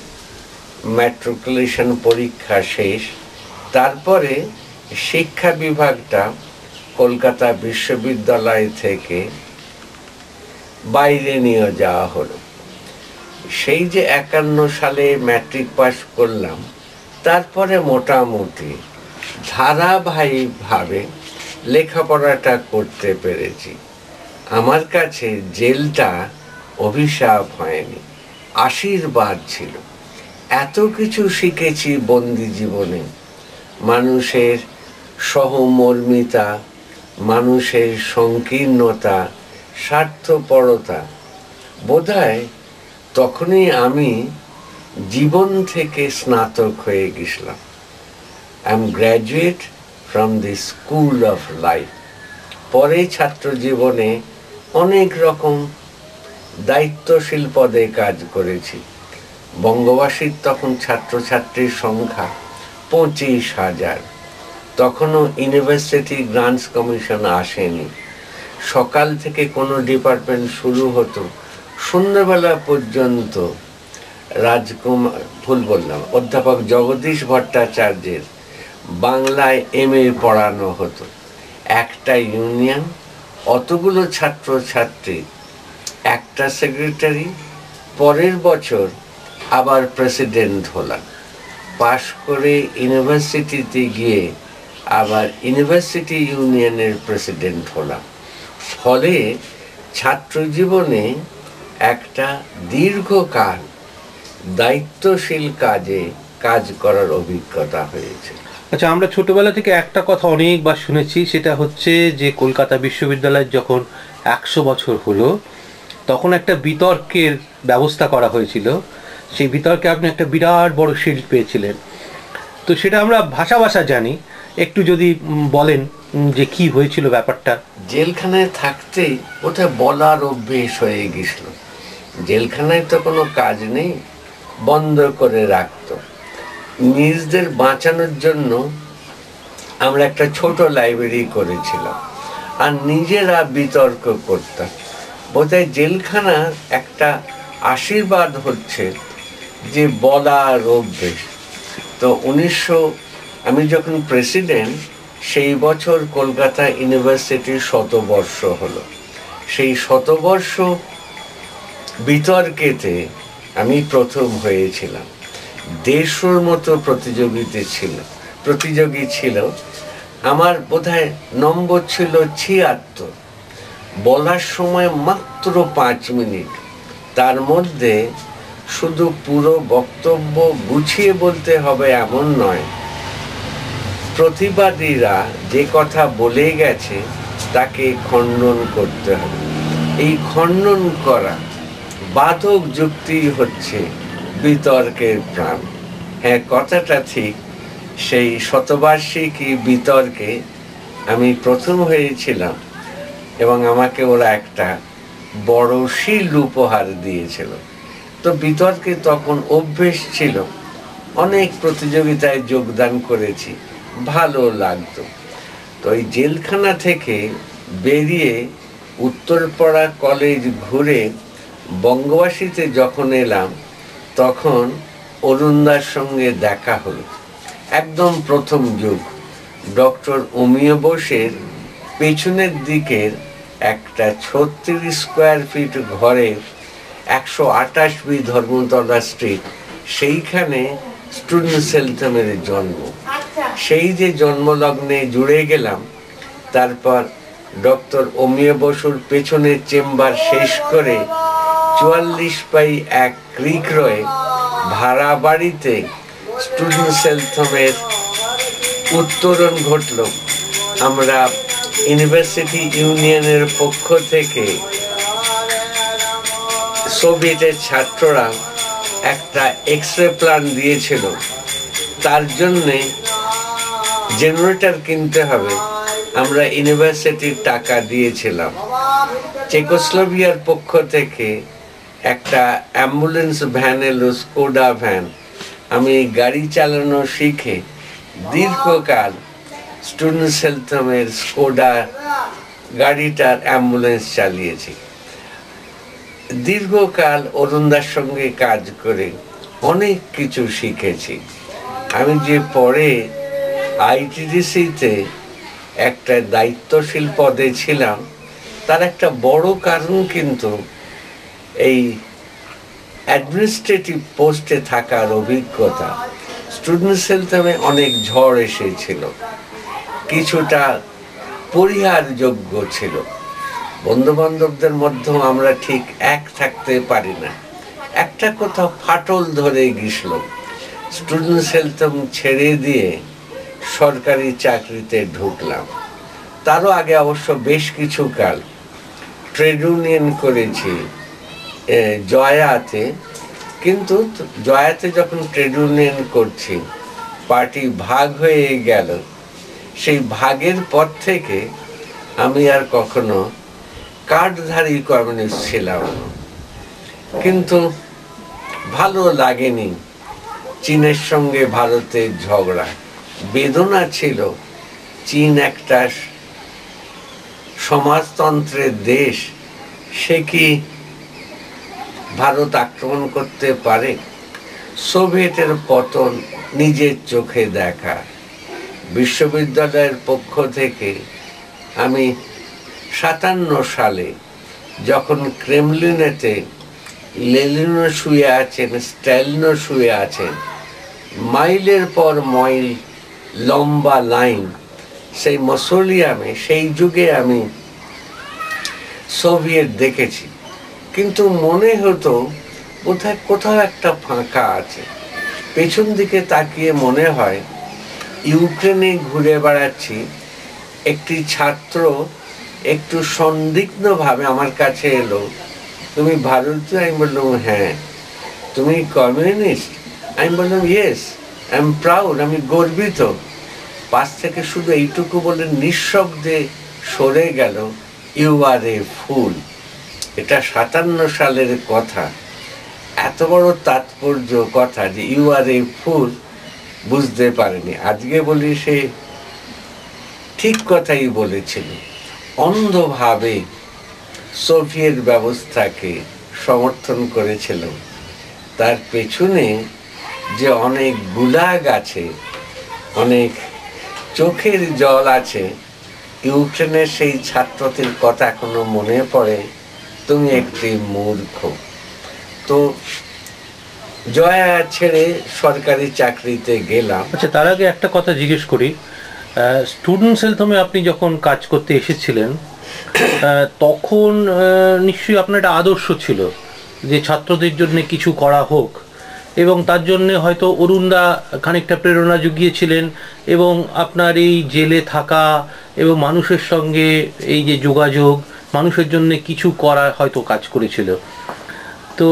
ম্যাট্রিকুলেশন পরীক্ষা শেষ। তারপরে শিক্ষা বিভাগটা কলকাতা বিশ্ববিদ্যালয় থেকে বাইরে নিয়ে যাওয়া হলো। সেই যে 51 সালে ম্যাট্রিক পাস করলাম, তারপরে মোটামুটি ধারাবাহিকভাবে লেখাপড়াটা করতে পেরেছি। আমার কাছে জেলটা অভিশাপ হয়নি, আশীর্বাদ ছিল। এত কিছু শিখেছি বন্দি জীবনে, মানুষের সহমর্মিতা, মানুষের সংকীর্ণতা, স্বার্থপরতা। বোধহয় তখনই আমি জীবন থেকে স্নাতক হয়ে গেছিলাম। I am graduate from the school of life. পরে ছাত্র জীবনে অনেক রকম দায়িত্বশীল পদে কাজ করেছি। বঙ্গবাসীর তখন ছাত্রছাত্রীর সংখ্যা 25,000। তখনও ইউনিভার্সিটি গ্রান্টস কমিশন আসেনি। সকাল থেকে কোনো ডিপার্টমেন্ট শুরু হতো, সন্ধ্যাবেলা পর্যন্ত অধ্যাপক জগদীশ ভট্টাচার্যের বাংলায় MA পড়ানো হতো। একটা ইউনিয়ন, অতগুলো ছাত্রছাত্রী, একটা সেক্রেটারি। পরের বছর আবার প্রেসিডেন্ট হলাম। পাশ করে ইউনিভার্সিটিতে গিয়ে আবার ইউনিভার্সিটি ইউনিয়নের প্রেসিডেন্ট হলাম। ফলে ছাত্র জীবনে একটা দীর্ঘকাল দায়িত্বশীল কাজ করার অভিজ্ঞতা হয়েছে। আচ্ছা, আমরা ছোটবেলা থেকে একটা কথা অনেকবার শুনেছি, সেটা হচ্ছে যে কলকাতা বিশ্ববিদ্যালয়ের যখন 100 বছর হলো, তখন একটা বিতর্কের ব্যবস্থা করা হয়েছিল। সেই বিতর্কে আপনি একটা বিরাট বড় শিল্ড পেয়েছিলেন। তো সেটা আমরা ভাষা জানি, একটু যদি বলেন যে কি হয়েছিল ব্যাপারটা। জেলখানায় থাকতেই ওটা বলার অভ্যেস হয়ে গেছিল। জেলখানায় তো কোনো কাজ নেই, বন্ধ করে রাখতো। নিজেদের বাঁচানোর জন্য আমরা একটা ছোট লাইব্রেরি করেছিলাম, আর নিজেরা বিতর্ক করতাম। বোধহয় জেলখানার একটা আশীর্বাদ হচ্ছে যে বলার অভ্যেস। তো আমি যখন প্রেসিডেন্ট, সেই বছর কলকাতা ইউনিভার্সিটির 100 হলো। সেই 100 বিতর্কেতে আমি প্রথম হয়েছিলাম। 150 মতো প্রতিযোগী ছিল। আমার বোধহয় নম্বর ছিল 76। বলার সময় মাত্র 5 মিনিট। তার মধ্যে শুধু পুরো বক্তব্য গুছিয়ে বলতে হবে এমন নয়, প্রতিবাদীরা যে কথা বলে গেছে তাকে খণ্ডন করতে হবে। এই খণ্ডন করা, বাদক যুক্তি হচ্ছে বিতর্কের প্রাণ। হ্যাঁ, কথাটা ঠিক। সেই শতবার্ষিকী বিতর্কে আমি প্রথম হয়েছিলাম এবং আমাকে ওরা একটা বড় শিল্ড উপহার দিয়েছিল। তো বিতর্কে তখন অভ্যেস ছিল, অনেক প্রতিযোগিতায় যোগদান করেছি, ভালো লাগতো। তো এই জেলখানা থেকে বেরিয়ে উত্তরপাড়া কলেজ ঘুরে বঙ্গবাসীতে যখন এলাম, তখন অরুণদার সঙ্গে দেখা হলো। একদম প্রথম যুগ। ডক্টর অমিয় বোসের পেছনের দিকের একটা 36 স্কোয়ার ফিট ঘরে 128B ধর্মতলা স্ট্রিট, সেইখানে স্টুডেন্ট সেলথমের জন্ম। সেই যে জন্মলগ্নে জুড়ে গেলাম, তারপর ডক্টর অমিয় বসুর পেছনের চেম্বার শেষ করে 44/1 ক্রিক রয়ে ভাড়া বাড়িতে স্টুডেন্ট সেলথমের উত্তরণ ঘটল। আমরা ইউনিভার্সিটি ইউনিয়নের পক্ষ থেকে সোভিয়েতের ছাত্ররা একটা এক্সরে প্ল্যান দিয়েছিল, তার জন্যে জেনারেটর কিনতে হবে। আমরা ইউনিভার্সিটির টাকা দিয়েছিলাম। চেকোস্লোভিয়ার পক্ষ থেকে একটা অ্যাম্বুলেন্স ভ্যান এলো, স্কোডা ভ্যান। আমি গাড়ি চালানো শিখে দীর্ঘকাল স্টুডেন্ট সেলথমের স্কোডা গাড়িটার অ্যাম্বুলেন্স চালিয়েছি। দীর্ঘকাল অরুণদার সঙ্গে কাজ করে অনেক কিছু শিখেছি। আমি যে পরে আইটিডিসিতে একটা দায়িত্বশীল পদে ছিলাম, তার একটা বড় কারণ কিন্তু এই অ্যাডমিনিস্ট্রেটিভ পোস্টে থাকার অভিজ্ঞতা। স্টুডেন্ট সেলথমে অনেক ঝড় এসেছিল, কিছুটা পরিহারযোগ্য ছিল। বন্ধু বান্ধবদের মধ্যেও আমরা ঠিক এক থাকতে পারি না, একটা কোথাও ফাটল ধরে গেছিল। স্টুডেন্ট সেলথম ছেড়ে দিয়ে সরকারি চাকরিতে ঢুকলাম। তারও আগে অবশ্য বেশ কিছু কাল ট্রেড ইউনিয়ন করেছি জয়াতে, কিন্তু জয়াতে যখন ট্রেড ইউনিয়ন করছি পার্টি ভাগ হয়ে গেল। সেই ভাগের পর থেকে আমি আর কখনো কার্ডধারী কমিউনিস্ট ছিলাম না। কিন্তু ভালো লাগেনি চীনের সঙ্গে ভারতের ঝগড়া। বেদনা ছিল, চীন একটা সমাজতন্ত্রের দেশ, সে কি ভারত আক্রমণ করতে পারে? সোভিয়েতের পতন নিজের চোখে দেখা। বিশ্ববিদ্যালয়ের পক্ষ থেকে আমি 57 সালে যখন ক্রেমলিনেতে লেনিনও শুয়ে আছেন, স্ট্যালিনও শুয়ে আছেন, মাইলের পর মাইল লম্বা লাইন, সেই মসোলিয়ামে সেই যুগে আমি সোভিয়েত দেখেছি। কিন্তু মনে হতো বোধহয় কোথাও একটা ফাঁকা আছে। পেছন দিকে তাকিয়ে মনে হয় ইউক্রেনে ঘুরে বেড়াচ্ছি। একটি ছাত্র একটু সন্দিগ্ধভাবে আমার কাছে এলো, তুমি ভারতীয়? আমি বললাম হ্যাঁ। তুমি কমিউনিস্ট? আমি বললাম ইয়েস, আই এম প্রাউড, আমি গর্বিত। পাশ থেকে শুধু এইটুকু বলে নিঃশব্দে সরে গেল, ইউ আর এ ফুল। এটা 57 সালের কথা। এত বড় তাৎপর্য কথা যে ইউ আর এ ফুল বুঝতে পারেনি। আজকে বলি সে ঠিক কথাই বলেছিল। অন্ধভাবে সোভিয়েত ব্যবস্থাকে সমর্থন করেছিল। তার পেছনে যে অনেক গুলাগ আছে, অনেক চোখের জল আছে। ইউক্রেনের সেই ছাত্রটির কথা এখনো মনে পড়ে, তুমি একটি মূর্খ। তো জয়া ছেড়ে সরকারি চাকরিতে গেলাম। আচ্ছা, তার আগে একটা কথা জিজ্ঞেস করি। স্টুডেন্ট সেলথমে আপনি যখন কাজ করতে এসেছিলেন তখন নিশ্চয়ই আপনার একটা আদর্শ ছিল যে ছাত্রদের জন্য কিছু করা হোক, এবং তার জন্য হয়তো অরুণদা খানিকটা প্রেরণা জুগিয়েছিলেন, এবং আপনার এই জেলে থাকা এবং মানুষের সঙ্গে এই যে যোগাযোগ, মানুষের জন্য কিছু করা হয়তো কাজ করেছিল। তো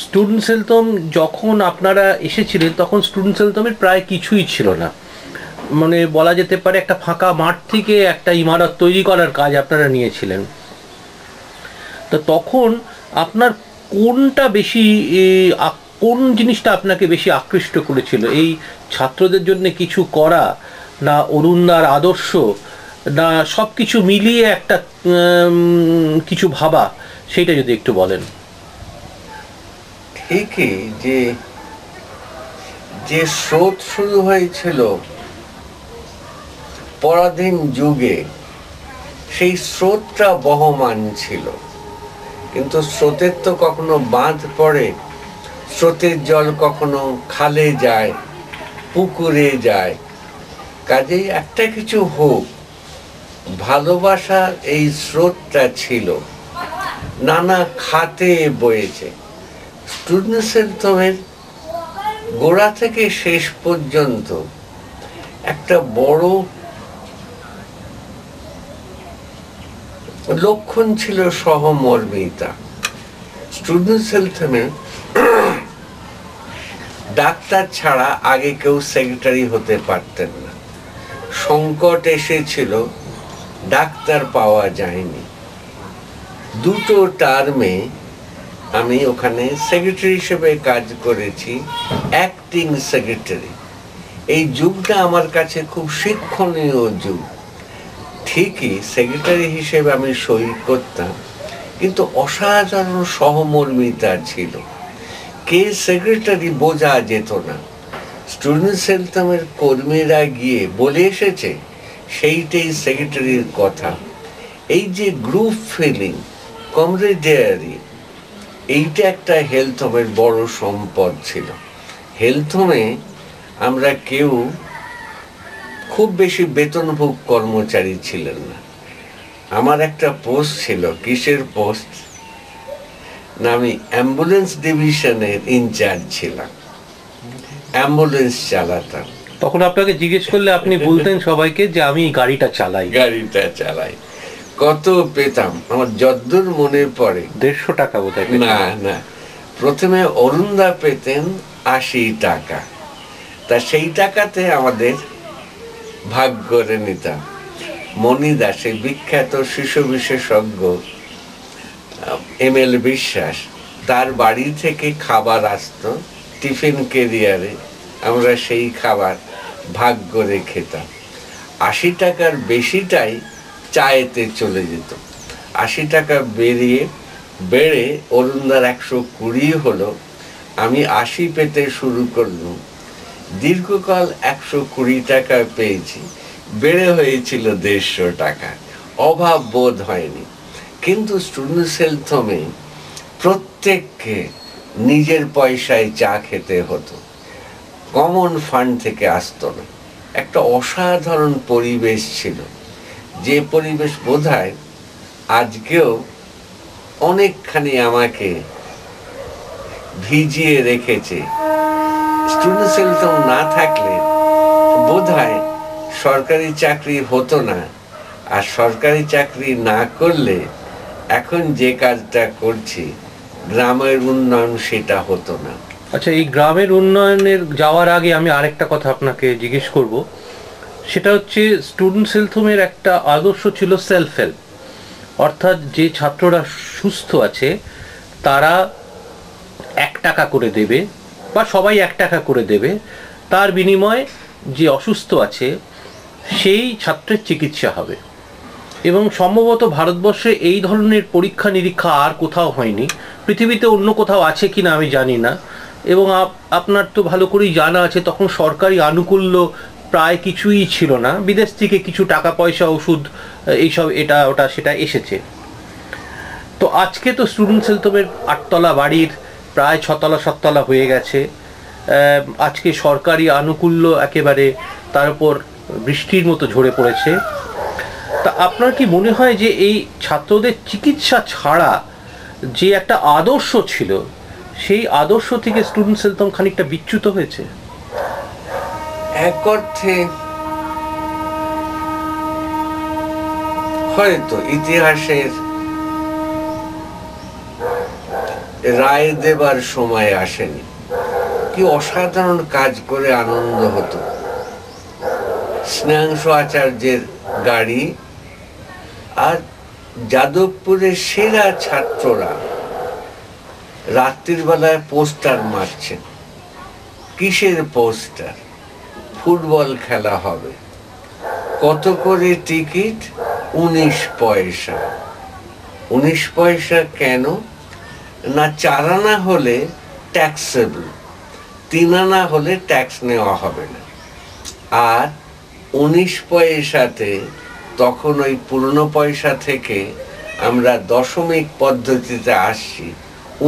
স্টুডেন্ট সেলথম যখন আপনারা এসেছিলেন তখন স্টুডেন্ট সেলথমের প্রায় কিছুই ছিল না, মানে বলা যেতে পারে একটা ফাঁকা মাঠ থেকে একটা ইমারত তৈরি করার কাজ আপনারা নিয়েছিলেন। তো তখন আপনার কোনটা বেশি, কোন জিনিসটা আপনাকে বেশি আকৃষ্ট করেছিল? এই ছাত্রদের জন্য কিছু করা, না অরুণদার আদর্শ, না সব কিছু মিলিয়ে একটা কিছু ভাবা? সেইটা যদি একটু বলেন। ঠিকই যে স্রোত শুরু হয়েছিল পরাধীন যুগে, সেই স্রোতটা বহমান ছিল। কিন্তু স্রোতের তো কখনো বাঁধ পড়ে, স্রোতের জল কখনো খালে যায়, পুকুরে যায়। কাজেই একটা কিছু হোক, ভালোবাসার এই স্রোতটা ছিল, নানা খাতে বয়েছে। স্টুডেন্ট সেলথমের গোড়া থেকে শেষ পর্যন্ত একটা বড় লক্ষণ ছিল সহমর্মিতা। স্টুডেন্ট সেলথমে ডাক্তার ছাড়া আগে কেউ সেক্রেটারি হতে পারতেন না। সংকট এসেছিল, ডাক্তার পাওয়া যায়নি। দুটো টার্মে আমি ওখানে সেক্রেটারি হিসেবে কাজ করেছি, অ্যাক্টিং সেক্রেটারি। এই যুগটা আমার কাছে খুব শিক্ষণীয় যুগ। ঠিকই সেক্রেটারি হিসেবে আমি সই করতাম, কিন্তু অসাধারণ সহমর্মিতা ছিল। কে সেক্রেটারি বোঝা যেত না। স্টুডেন্ট সেলথমের কর্মীরা গিয়ে বলে এসেছে, সেইটাই সেক্রেটারির কথা। এই যে গ্রুপ ফিলিং, কমরেডিয়ারি, এইটা একটা হেলথ হোমের বড় সম্পদ ছিল। হেলথ হোমে আমরা কেউ খুব বেশি বেতনভোগ কর্মচারী ছিলেন না। আমার একটা পোস্ট ছিল, কিসের পোস্ট না, আমি অ্যাম্বুলেন্স ডিভিশনের ইনচার্জ ছিলাম, অ্যাম্বুলেন্স চালাতাম। তখন আপনাকে জিজ্ঞেস করলে আপনি বলতেন সবাইকে যে আমি গাড়িটা চালাই। কত পেতাম আমার যদ্দূর মনে পড়ে, 150 টাকা বোধহয়। না, প্রথমে অরুণদা পেতেন 80 টাকা। তা সেই টাকাতে আমাদের ভাগ করে নিতাম। মণিদা, সেই বিখ্যাত শিশু বিশেষজ্ঞ ML বিশ্বাস, তার বাড়ি থেকে খাবার আসতো টিফিন ক্যারিয়ারে, আমরা সেই খাবার ভাগ করে খেতাম। 80 টাকার বেশিটাই চায়েতে চলে যেত। 80 টাকা বেড়ে অরুণদার 120 হলো। আমি 80 পেতে শুরু করলাম। দীর্ঘকাল 120 টাকা পেয়েছি, বেড়ে হয়েছিল 150 টাকা। অভাব বোধ হয়নি। কিন্তু স্টুডেন্ট হেলথ হোমে প্রত্যেককে নিজের পয়সায় চা খেতে হতো, কমন ফান্ড থেকে আসতো না। একটা অসাধারণ পরিবেশ ছিল, যে পরিবেশ বোধহয় আজকেও অনেকখানি আমাকে ভিজিয়ে রেখেছে। স্টুডেন্ট হেলথ হোম না থাকলে বোধহয় সরকারি চাকরি হতো না, আর সরকারি চাকরি না করলে এখন যে কাজটা করছি গ্রামের উন্নয়ন, সেটা হতো না। আচ্ছা, এই গ্রামের উন্নয়নের যাওয়ার আগে আমি আরেকটা কথা আপনাকে জিজ্ঞেস করব। সেটা হচ্ছে স্টুডেন্ট হেলথ হোমের একটা আদর্শ ছিল সেলফ হেল্প, অর্থাৎ যে ছাত্ররা সুস্থ আছে তারা 1 টাকা করে দেবে, বা সবাই 1 টাকা করে দেবে, তার বিনিময়ে যে অসুস্থ আছে সেই ছাত্রের চিকিৎসা হবে। এবং সম্ভবত ভারতবর্ষে এই ধরনের পরীক্ষা নিরীক্ষা আর কোথাও হয়নি। পৃথিবীতে অন্য কোথাও আছে কিনা আমি জানি না। এবং আপনার তো ভালো করেই জানা আছে, তখন সরকারি আনুকূল্য প্রায় কিছুই ছিল না। বিদেশ থেকে কিছু টাকা পয়সা, ওষুধ, এইসব এটা ওটা সেটা এসেছে। তো আজকে তো স্টুডেন্ট হেলথ হোমের 8 তলা বাড়ির প্রায় 6 তলা 7 তলা হয়ে গেছে। আজকে সরকারি আনুকূল্য একেবারে তার উপর বৃষ্টির মতো ঝরে পড়েছে। তা আপনার কি মনে হয় যে এই ছাত্রদের চিকিৎসা ছাড়া যে একটা আদর্শ ছিল, সেই আদর্শ থেকে স্টুডেন্ট হেলথ হোম খানিকটা বিচ্যুত হয়েছে? এক অর্থে হয়তো ইতিহাসের রায় দেবার সময় আসেনি। কি অসাধারণ কাজ করে আনন্দ হতো। স্নেহাংশু আচার্যের গাড়ি আর যাদবপুরের সেরা ছাত্ররা রাত্রির বেলায় পোস্টার মারছে। কিসের পোস্টার? ফুটবল খেলা হবে। কত করে টিকিট? 19 পয়সা। 19 পয়সা কেন না, 4 আনা হলে ট্যাক্সেবল, 3 আনা হলে ট্যাক্স নেওয়া হবে না। আর 19 পয়সাতে তখন ওই পুরনো পয়সা থেকে আমরা দশমিক পদ্ধতিতে আসছি।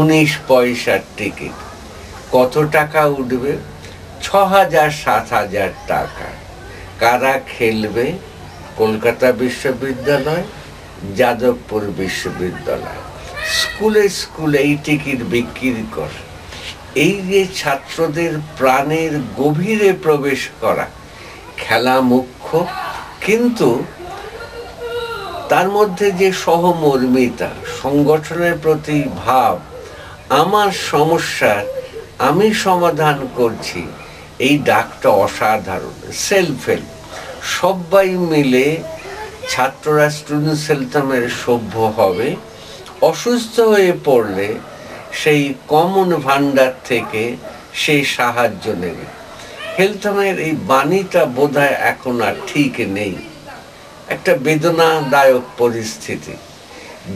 19 পয়সার টিকিট কত টাকা উঠবে? 6,000 7,000 টাকা। কারা খেলবে? কলকাতা বিশ্ববিদ্যালয়, যাদবপুর বিশ্ববিদ্যালয়, স্কুলে স্কুলে এই টিকিট বিক্রি করে। এই যে ছাত্রদের প্রাণের গভীরে প্রবেশ করা, খেলা মুখ্য, কিন্তু তার মধ্যে যে সহমর্মিতা, সংগঠনের প্রতি ভাব, আমার সমস্যার আমি সমাধান করছি, এই ডাকটা অসাধারণ। সেলফ হেল্প, সবাই মিলে ছাত্ররা স্টুডেন্ট সেলথামের সভ্য হবে। অসুস্থ হয়ে পড়লে সেই কমন ভান্ডার থেকে সেই সাহায্য নেবে। হেলথামের এই বাণীটা বোধহয় এখন আর ঠিক নেই। একটা বেদনাদায়ক পরিস্থিতি।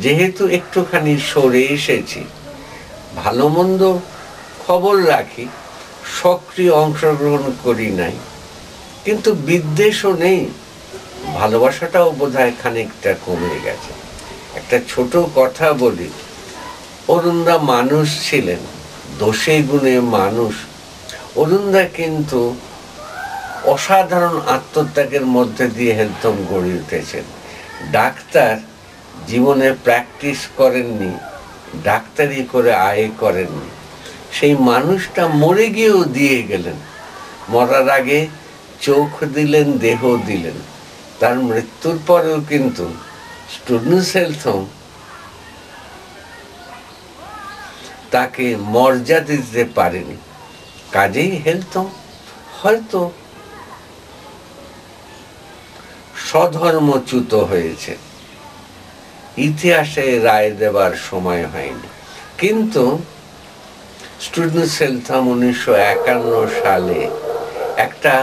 যেহেতু একটুখানি সরে এসেছি, ভালো মন্দ খবর রাখি, সক্রিয় অংশগ্রহণ করি নাই, কিন্তু বিদ্বেষও নেই, ভালোবাসাটাও বোধহয় খানিকটা কমে গেছে। একটা ছোট কথা বলি, অরুণদা মানুষ ছিলেন, দোষে গুণে মানুষ। অরুণদা কিন্তু অসাধারণ আত্মত্যাগের মধ্যে দিয়ে হেলথম গড়ে উঠেছেন। ডাক্তার জীবনে প্র্যাকটিস করেননি, ডাক্তারি করে আয় করেননি। সেই মানুষটা মরে গিয়েও দিয়ে গেলেন, মরার আগে চোখ দিলেন, দেহ দিলেন। তার মৃত্যুর পরেও কিন্তু স্টুডেন্টস হেলথম তাকে মর্যাদা দিতে পারেনি। কাজেই হেলথম হয়তো স্বধর্মচ্যুত হয়েছে, ইতিহাসে রায় দেবার সময় হয়নি। কিন্তু স্টুডেন্টস হেলথম 1951 সালে একটা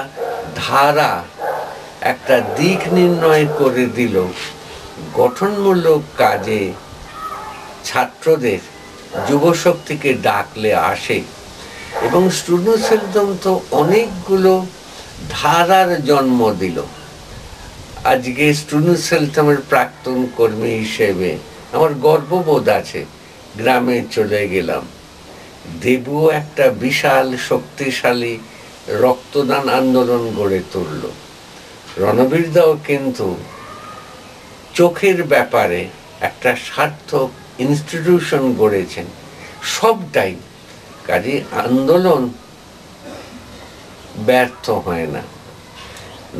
ধারা, একটা দিক নির্ণয় করে দিল, গঠনমূলক কাজে ছাত্রদের যুবশক্তিকে ডাকলে আসে। এবং স্টুডেন্টস হেলথম তো অনেকগুলো ধারার জন্ম দিল। আজকে স্টুডেন্টস হেলথমের প্রাক্তন কর্মী হিসেবে আমার গর্ববোধ আছে। গ্রামে চলে গেলাম, দেবু একটা বিশাল শক্তিশালী রক্তদান আন্দোলন গড়ে তুলল। রণবীরদাও কিন্তু চোখের ব্যাপারে একটা সার্থক ইনস্টিটিউশন গড়েছেন। সবটাই কাজে আন্দোলন ব্যর্থ হয় না।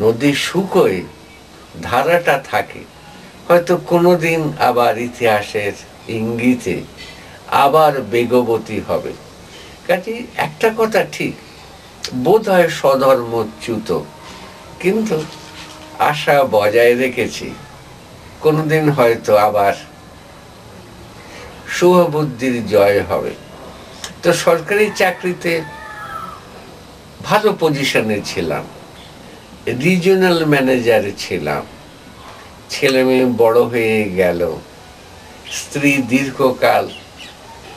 নদী শুকোয়, ধারাটা থাকে, হয়তো কোনোদিন আবার ইতিহাসের ইঙ্গিতে আবার বেগবতী হবে। কাজে একটা কথা ঠিক, বোধ হয় স্বধর্মচ্যুত, কিন্তু আশা বজায় রেখেছি কোনোদিন হয়তো আবার শুভবুদ্ধির জয় হবে। তো সরকারি চাকরিতে ভালো পজিশনে ছিলাম, রিজিওনাল ম্যানেজার ছিলাম। ছেলে মেয়ে বড় হয়ে গেল, স্ত্রী দীর্ঘকাল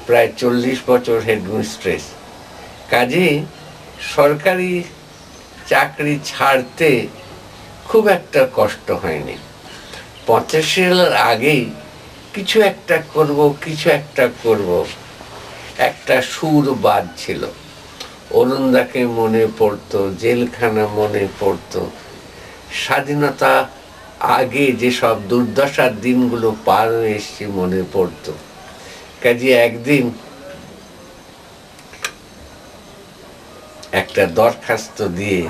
প্রায় 40 বছর হেডমিস্ট্রেস। কাজে সরকারি চাকরি ছাড়তে খুব একটা কষ্ট হয়নি। 85 সালের আগেই কিছু একটা করব একটা সুর বাজছিল। অরুণদাকে মনে পড়তো, জেলখানা মনে পড়তো, স্বাধীনতা আগে যেসব দুর্দশার দিনগুলো পার হয়ে এসেছি মনে পড়তো। কাজে একদিন একটা দরখাস্ত দিয়ে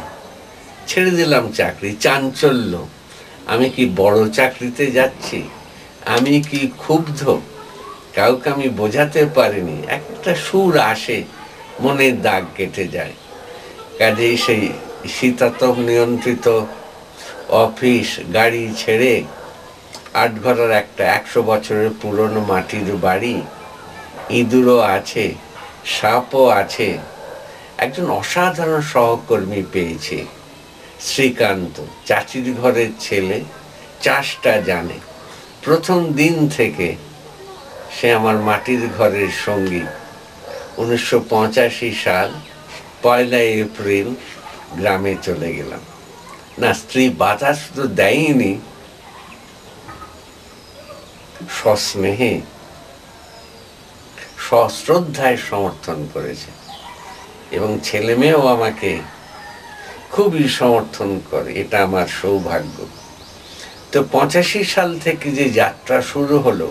ছেড়ে দিলাম চাকরি। চাঞ্চল্য, আমি কি বড় চাকরিতে যাচ্ছি, আমি কি ক্ষুব্ধ, কাউকে আমি বোঝাতে পারিনি। একটা সুর আসে, মনের দাগ কেটে যায়। কাজেই সেই শীতাতপ নিয়ন্ত্রিত অফিস, গাড়ি ছেড়ে আটঘরার একটা 100 বছরের পুরনো মাটির বাড়ি, ইঁদুরও আছে, সাপও আছে। একজন অসাধারণ সহকর্মী পেয়েছি, শ্রীকান্ত, চাচির ঘরের ছেলে, চাষটা জানে। প্রথম দিন থেকে সে আমার মাটির ঘরের সঙ্গী। 1985 সাল 1 এপ্রিল গ্রামে চলে গেলাম। না, স্ত্রী বাধা শুধু দেয়নি, সস্নেহে সশ্রদ্ধায় সমর্থন করেছে। এবং ছেলে মেয়েও আমাকে খুবই সমর্থন করে, এটা আমার সৌভাগ্য। তো 85 সাল থেকে যে যাত্রা শুরু হলো,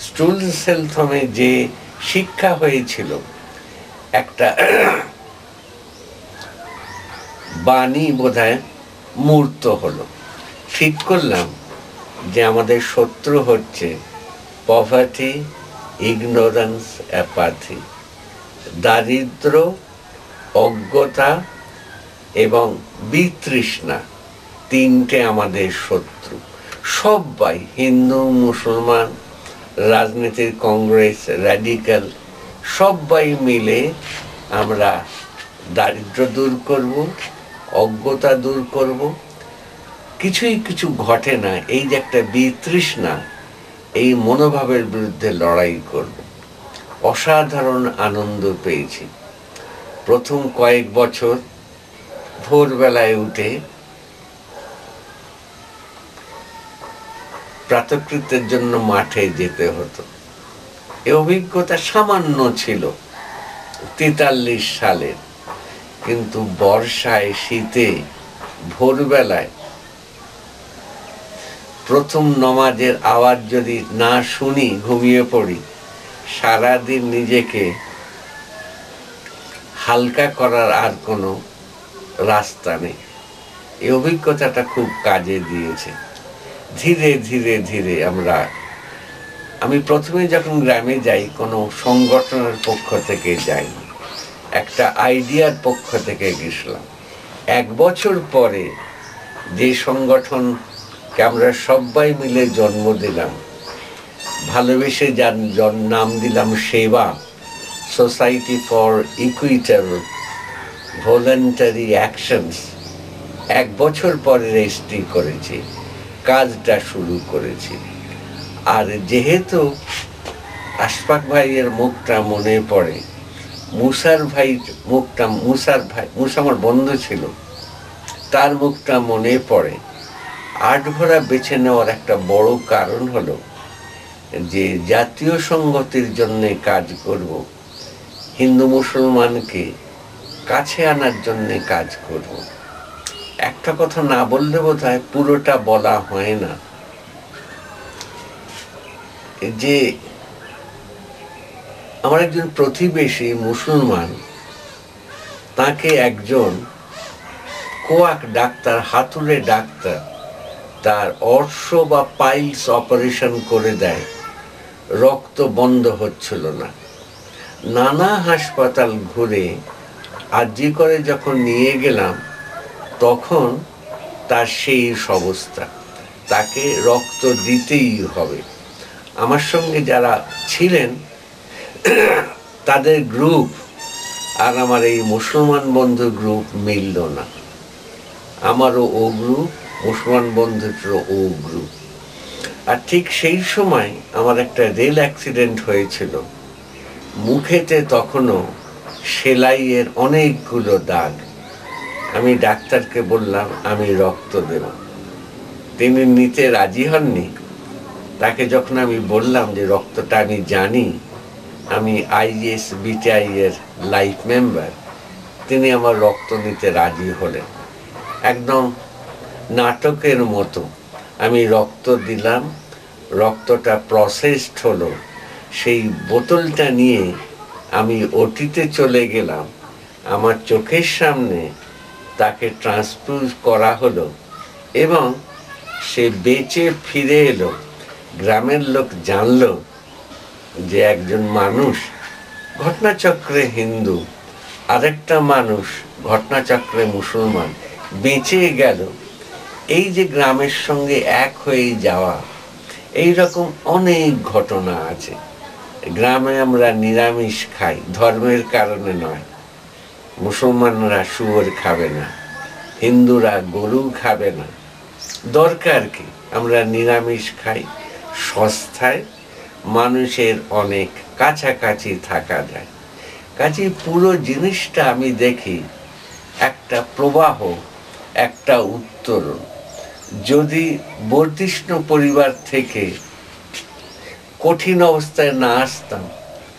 স্টুলসেলথমে যে শিক্ষা হয়েছিল, একটা বাণী বোধহয় মূর্ত হলো। ঠিক করলাম যে আমাদের শত্রু হচ্ছে পভার্টি, ইগনোরেন্স, অ্যাপাথি, দারিদ্র, অজ্ঞতা এবং বিতৃষ্ণা, তিনটে আমাদের শত্রু। সবাই, হিন্দু, মুসলমান, রাজনীতির কংগ্রেস, র্যাডিক্যাল, সবাই মিলে আমরা দারিদ্র দূর করব, অজ্ঞতা দূর করব। কিছু ঘটে না, এই যে একটা বিতৃষ্ণা, এই মনোভাবের বিরুদ্ধে লড়াই করব। অসাধারণ আনন্দ পেয়েছি। প্রথম কয়েক বছর ভোরবেলায় উঠে প্রাতকৃত্যের জন্য মাঠে যেতে হতো। এই অভিজ্ঞতা সামান্য ছিল 43 সালের, কিন্তু বর্ষায়, শীতে, ভোরবেলায় প্রথম নমাজের আওয়াজ যদি না শুনি, ঘুমিয়ে পড়ি, সারাদিন নিজেকে হালকা করার আর কোনো রাস্তা নেই। এই অভিজ্ঞতাটা খুব কাজে দিয়েছে। ধীরে ধীরে ধীরে আমি প্রথমে যখন গ্রামে যাই, কোনো সংগঠনের পক্ষ থেকে যাই, একটা আইডিয়ার পক্ষ থেকে গেছিলাম। 1 বছর পরে যে সংগঠনকে আমরা সবাই মিলে জন্ম দিলাম, ভালোবেসে যার নাম দিলাম সেবা, society for equitable voluntary actions, 1 বছর পরে রেজিস্ট্রি করেছি, কাজটা শুরু করেছি। আর যেহেতু আশফাক ভাইয়ের মুখটা মনে পড়ে, মুসা আমার বন্ধু ছিল, তার মুখটা মনে পড়ে। আটঘরা বেছে নেওয়ার একটা বড় কারণ হলো যে জাতীয় সংগতির জন্য কাজ করব, হিন্দু মুসলমানকে কাছে আনার জন্য কাজ করব। একটা কথা না বললে বোধহয় পুরোটা বলা হয় না, যে আমার একজন প্রতিবেশী মুসলমান, তাকে একজন কোয়াক ডাক্তার, হাতুড়ে ডাক্তার, তার অর্শ বা পাইলস অপারেশন করে দেয়, রক্ত বন্ধ হচ্ছিল না। নানা হাসপাতাল ঘুরে আর্জি করে যখন নিয়ে গেলাম, তখন তার সেই অবস্থা, তাকে রক্ত দিতেই হবে। আমার সঙ্গে যারা ছিলেন তাদের গ্রুপ আর আমার এই মুসলমান বন্ধু গ্রুপ মিলল না। আমারও ও গ্রুপ, মুসলমান বন্ধুটিরও ও গ্রুপ। আর ঠিক সেই সময় আমার একটা রেল অ্যাক্সিডেন্ট হয়েছিল। মুখেতে তখনও সেলাইয়ের অনেকগুলো দাগ। আমি ডাক্তারকে বললাম আমি রক্ত দেব, তিনি নিতে রাজি হননি। তাকে যখন আমি বললাম যে রক্তটা আমি জানি, আমি ISBTI এর লাইফ মেম্বার, তিনি আমার রক্ত নিতে রাজি হলেন। একদম নাটকের মতো আমি রক্ত দিলাম, রক্তটা প্রসেসড হলো। সেই বোতলটা নিয়ে আমি ওটিতে চলে গেলাম, আমার চোখের সামনে তাকে ট্রান্সফিউজ করা হলো এবং সে বেঁচে ফিরে এলো। গ্রামের লোক জানলো যে একজন মানুষ ঘটনাচক্রে হিন্দু, আরেকটা মানুষ ঘটনাচক্রে মুসলমান বেঁচে গেল। এই যে গ্রামের সঙ্গে এক হয়ে যাওয়া, এই রকম অনেক ঘটনা আছে। গ্রামে আমরা নিরামিষ খাই, ধর্মের কারণে নয়। মুসলমানরা শুয়োর খাবে না, হিন্দুরা গরু খাবে না, দরকার কি? আমরা নিরামিষ খাই, সস্তায় মানুষের অনেক কাছাকাছি থাকা যায়। কাজে পুরো জিনিসটা আমি দেখি একটা প্রবাহ, একটা উত্তরণ। যদি বর্ধিষ্ণু পরিবার থেকে কঠিন অবস্থায় না আসতাম,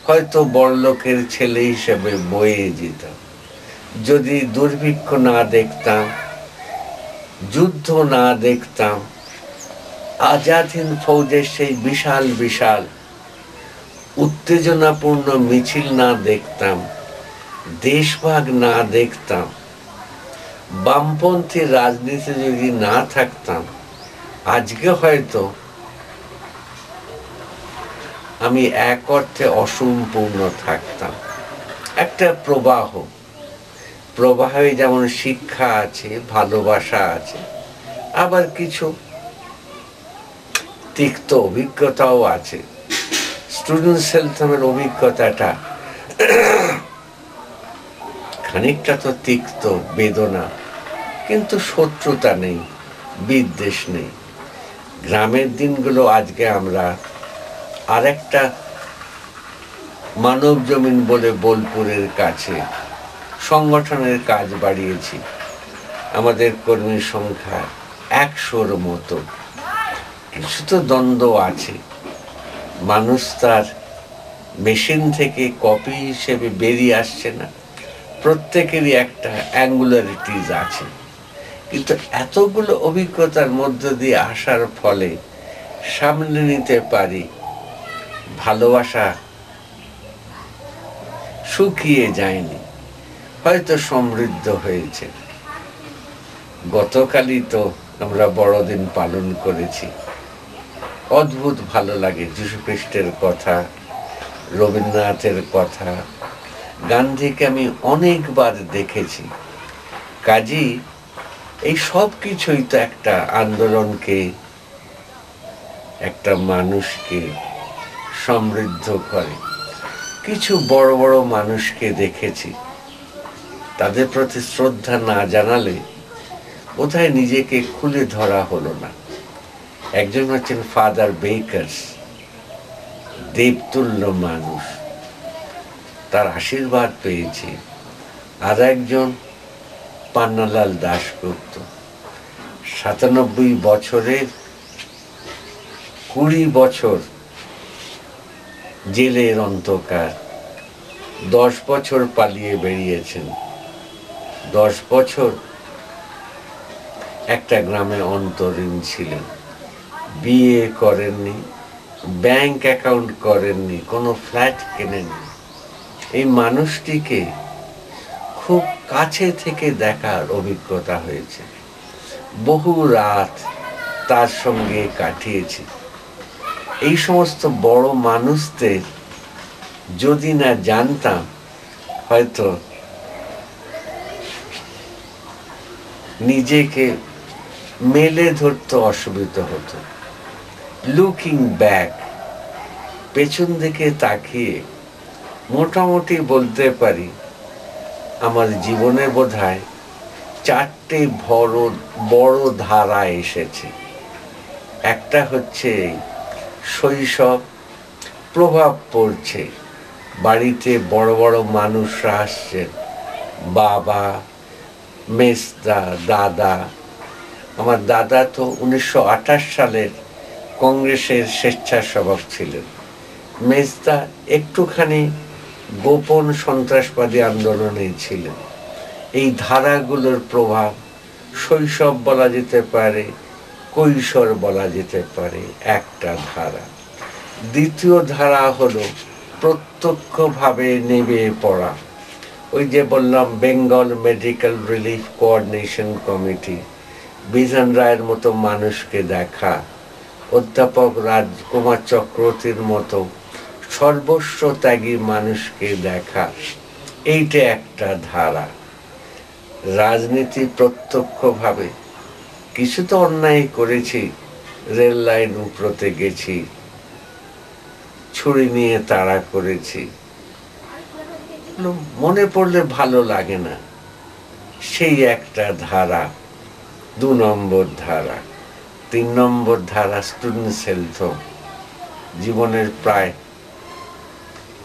হয়তো বড়লোকের ছেলে হিসেবে বয়ে যেতাম। যদি দুর্ভিক্ষ না দেখতাম, যুদ্ধ না দেখতাম, আজাদ হিন্দ ফৌজের সেই বিশাল বিশাল উত্তেজনাপূর্ণ মিছিল না দেখতাম, দেশভাগ না দেখতাম, বামপন্থী রাজনীতি যদি না থাকতাম, আজকে হয়তো আমি এক অর্থে অসম্পূর্ণ থাকতাম। একটা প্রবাহে যেমন শিক্ষা আছে, ভালোবাসা আছে, আবার কিছু তিক্ত অভিজ্ঞতাও আছে। স্টুডেন্ট সেলথমের অভিজ্ঞতাটা খানিকটা তো তিক্ত, বেদনা, কিন্তু শত্রুতা নেই, বিদ্বেষ নেই। গ্রামের দিনগুলো আজকে আমরা আরেকটা মানব জমিন বলে বোলপুরের কাছে সংগঠনের কাজ বাড়িয়েছি। আমাদের কর্মীর সংখ্যা 100-র মতো। কিছু তো দ্বন্দ্ব আছে, মানুষ তার মেশিন থেকে কপি হিসেবে বেরিয়ে আসছে না, প্রত্যেকেরই একটা অ্যাঙ্গুলারিটিস আছে। কিন্তু এতগুলো অভিজ্ঞতার মধ্য দিয়ে আসার ফলে সামনে নিতে পারি, ভালোবাসা শুকিয়ে যায়নি, হয়তো সমৃদ্ধ হয়েছে। গতকালই তো আমরা বড়দিন পালন করেছি, অদ্ভুত ভালো লাগে। যীশু খ্রিস্টের কথা, রবীন্দ্রনাথের কথা, গান্ধীকে আমি অনেকবার দেখেছি। কাজেই এই সব কিছুই তো একটা আন্দোলনকে, একটা মানুষকে সমৃদ্ধ করে। কিছু বড় বড় মানুষকে দেখেছি, তাদের প্রতি শ্রদ্ধা না জানালে বোধহয় নিজেকে খুলে ধরা হলো না। একজন হচ্ছেন ফাদার বেকার্স, দেবতুল্য মানুষ, তার আশীর্বাদ পেয়েছি। আর একজন পান্নালাল দাশগুপ্ত, 97 বছরের 20 বছর জেলের অন্ধকার, 10 বছর পালিয়ে বেরিয়েছেন, 10 বছর একটা গ্রামে অন্তরীণ ছিলেন, বিয়ে করেননি, ব্যাংক অ্যাকাউন্ট করেননি, কোনো ফ্ল্যাট কেনেননি। এই মানুষটিকে খুব কাছে থেকে দেখার অভিজ্ঞতা হয়েছে। বহু রাত তার সঙ্গে কাটিয়েছি। এই সমস্ত বড় মানুষদের যদি না জানতাম, হয়তো নিজেকে মেলে ধরতে অসুবিধা হতো। লুকিং ব্যাক, পেছন দিকে তাকিয়ে মোটামুটি বলতে পারি আমার জীবনে বোধহয় 4টে বড় ধারা এসেছে। একটা হচ্ছে শৈশব, প্রভাব পড়ছে, বাড়িতে বড় বড় মানুষরা আসছেন, বাবা, মেজদা, দাদা। আমার দাদা তো 1928 সালের কংগ্রেসের স্বেচ্ছাসেবক ছিলেন। মেজদা একটুখানি গোপন সন্ত্রাসবাদী আন্দোলনে ছিলেন। এই ধারাগুলোর প্রভাব শৈশব বলা যেতে পারে, কৈশোর বলা যেতে পারে একটা ধারা। দ্বিতীয় ধারা হলো প্রত্যক্ষভাবে নেমে পড়া। ওই যে বললাম, Bengal medical relief coordination committee, Bijan রায়ের মতো মানুষকে দেখা, অধ্যাপক রাজকুমার চক্রবর্তীর মতো সর্বস্ব ত্যাগী মানুষকে দেখা, এইটা একটা ধারা। রাজনীতি প্রত্যক্ষভাবে কিছু তো অন্যায় করেছি, রেল লাইন উপরতে গেছি, ছুরি নিয়ে তাড়া করেছি, মনে পড়লে ভালো লাগে না। সেই একটা ধারা। 2 নম্বর ধারা। 3 নম্বর ধারা স্টুডেন্ট সেলথম। জীবনের প্রায়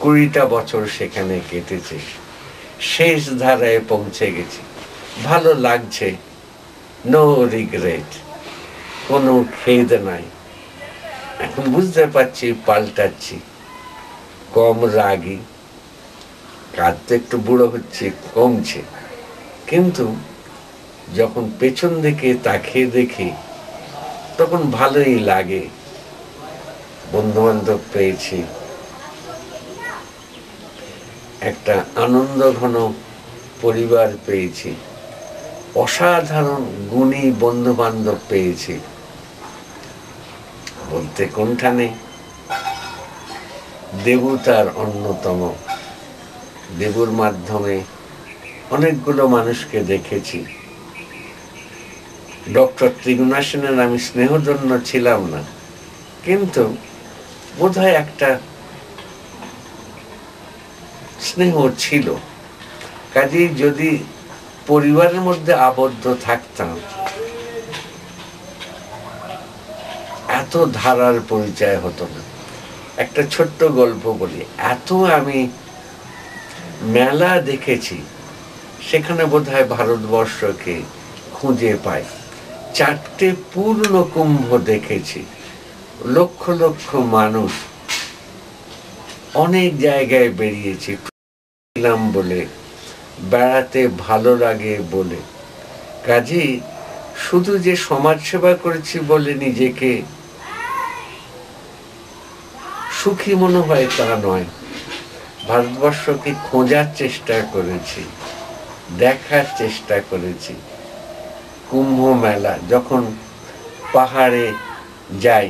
20টা বছর সেখানে কেটেছে, শেষ ধারায় পৌঁছে গেছি। ভালো লাগছে, নো রিগ্রেট, কোনো খেদ নাই। এখন বুঝতে পারছি পাল্টাচ্ছি, কম রাগী, কাজ তো একটু বুড়ো হচ্ছে, কমছে। কিন্তু যখন পেছন দিকে তাকিয়ে দেখি তখন ভালোই লাগে। বন্ধু বান্ধব পেয়েছি, একটা আনন্দ ঘন পরিবার পেয়েছি, অসাধারণ গুণী বন্ধু বান্ধব পেয়েছি, বলতে কোনটা নেই। দেবু তার অন্যতম। দেবুর মাধ্যমে অনেকগুলো মানুষকে দেখেছি। ডক্টর ত্রিগুণা সেনের আমি স্নেহধন্য ছিলাম না, কিন্তু বোধহয় একটা স্নেহ ছিল। কাজেই যদি পরিবারের মধ্যে আবদ্ধ থাকতাম, এত ধারার পরিচয় হতো না। একটা ছোট্ট গল্প বলি। এত আমি মেলা দেখেছি, সেখানে বোধহয় ভারতবর্ষকে খুঁজে পাই। 4টে পূর্ণ কুম্ভ দেখেছি, লক্ষ লক্ষ মানুষ, অনেক জায়গায় বেরিয়েছি বলে, বেড়াতে ভালো লাগে বলে। কাজেই শুধু যে সমাজ সেবা করেছি বলে নিজেকে সুখী মনে হয় তা নয়। ভারতবর্ষকে খোঁজার চেষ্টা করেছি, দেখার চেষ্টা করেছি। কুম্ভ মেলা যখন পাহাড়ে যাই,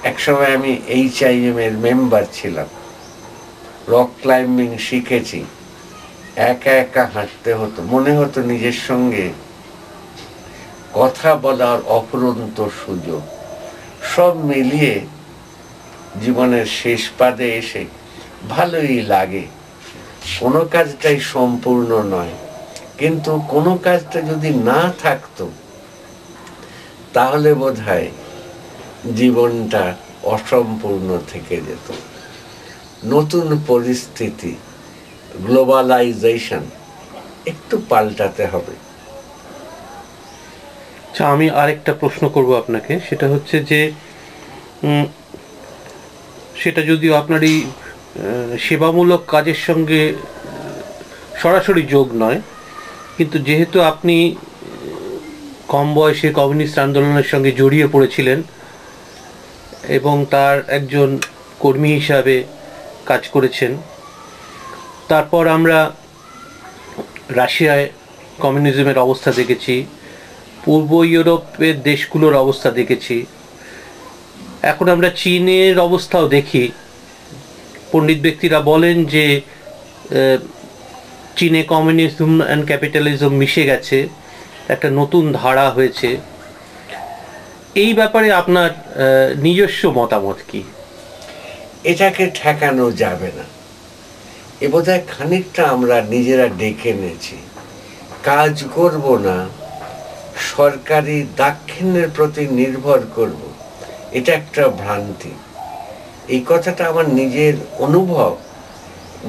একসময় আমি HIM এর মেম্বার ছিলাম, রক ক্লাইম্বিং শিখেছি। একা একা হাঁটতে হতো, মনে হতো নিজের সঙ্গে কথা বলার অফুরন্ত সুযোগ। সব মিলিয়ে জীবনের শেষ পাদে এসে ভালোই লাগে। কোনো কাজটাই সম্পূর্ণ নয়, কিন্তু কোনো কাজটা যদি না থাকতো তাহলে বোধহয় জীবনটা অসম্পূর্ণ থেকে যেত। নতুন পরিস্থিতি, গ্লোবালাইজেশন, একটু পাল্টাতে হবে। আচ্ছা, আমি আরেকটা প্রশ্ন করব আপনাকে। সেটা হচ্ছে যে সেটা যদিও আপনার এই সেবামূলক কাজের সঙ্গে সরাসরি যোগ নয়, কিন্তু যেহেতু আপনি কম বয়সে কমিউনিস্ট আন্দোলনের সঙ্গে জড়িয়ে পড়েছিলেন এবং তার একজন কর্মী হিসাবে কাজ করেছেন, তারপর আমরা রাশিয়ায় কমিউনিজমের অবস্থা দেখেছি, পূর্ব ইউরোপের দেশগুলোর অবস্থা দেখেছি, এখন আমরা চীনের অবস্থাও দেখি। পণ্ডিত ব্যক্তিরা বলেন যে চীনে কমিউনিজম অ্যান্ড ক্যাপিটালিজম মিশে গেছে, একটা নতুন ধারা হয়েছে। এই ব্যাপারে আপনার নিজস্ব মতামত কি? এটাকে ঠেকানো যাবে না। এ বোধহয় খানিকটা আমরা নিজেরা ডেকে নিয়েছি। কাজ করব না, সরকারি দাক্ষিণ্যের প্রতি নির্ভর করব, এটা একটা ভ্রান্তি। এই কথাটা আমার নিজের অনুভব,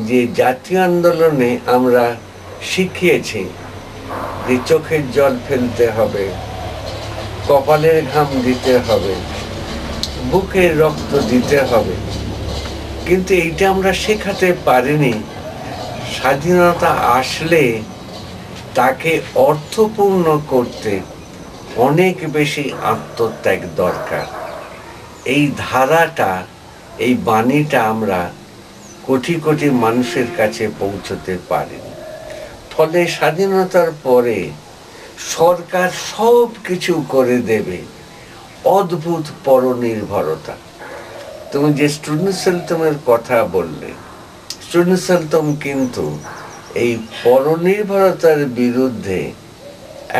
যে জাতীয় আন্দোলনে আমরা শিখিয়েছি যে চোখের জল ফেলতে হবে, কপালের ঘাম দিতে হবে, বুকের রক্ত দিতে হবে, কিন্তু এইটা আমরা শেখাতে পারিনি স্বাধীনতা আসলে তাকে অর্থপূর্ণ করতে অনেক বেশি আত্মত্যাগ দরকার। এই ধারাটা, এই বাণীটা আমরা কোটি কোটি মানুষের কাছে পৌঁছতে পারিনি। ফলে স্বাধীনতার পরে সরকার সব কিছু করে দেবে, অদ্ভুত পরনির্ভরতা। তুমি যে স্টুডেন্ট সেলতমের কথা বললে, স্টুডেন্ট সেলতম কিন্তু এই পরনির্ভরতার বিরুদ্ধে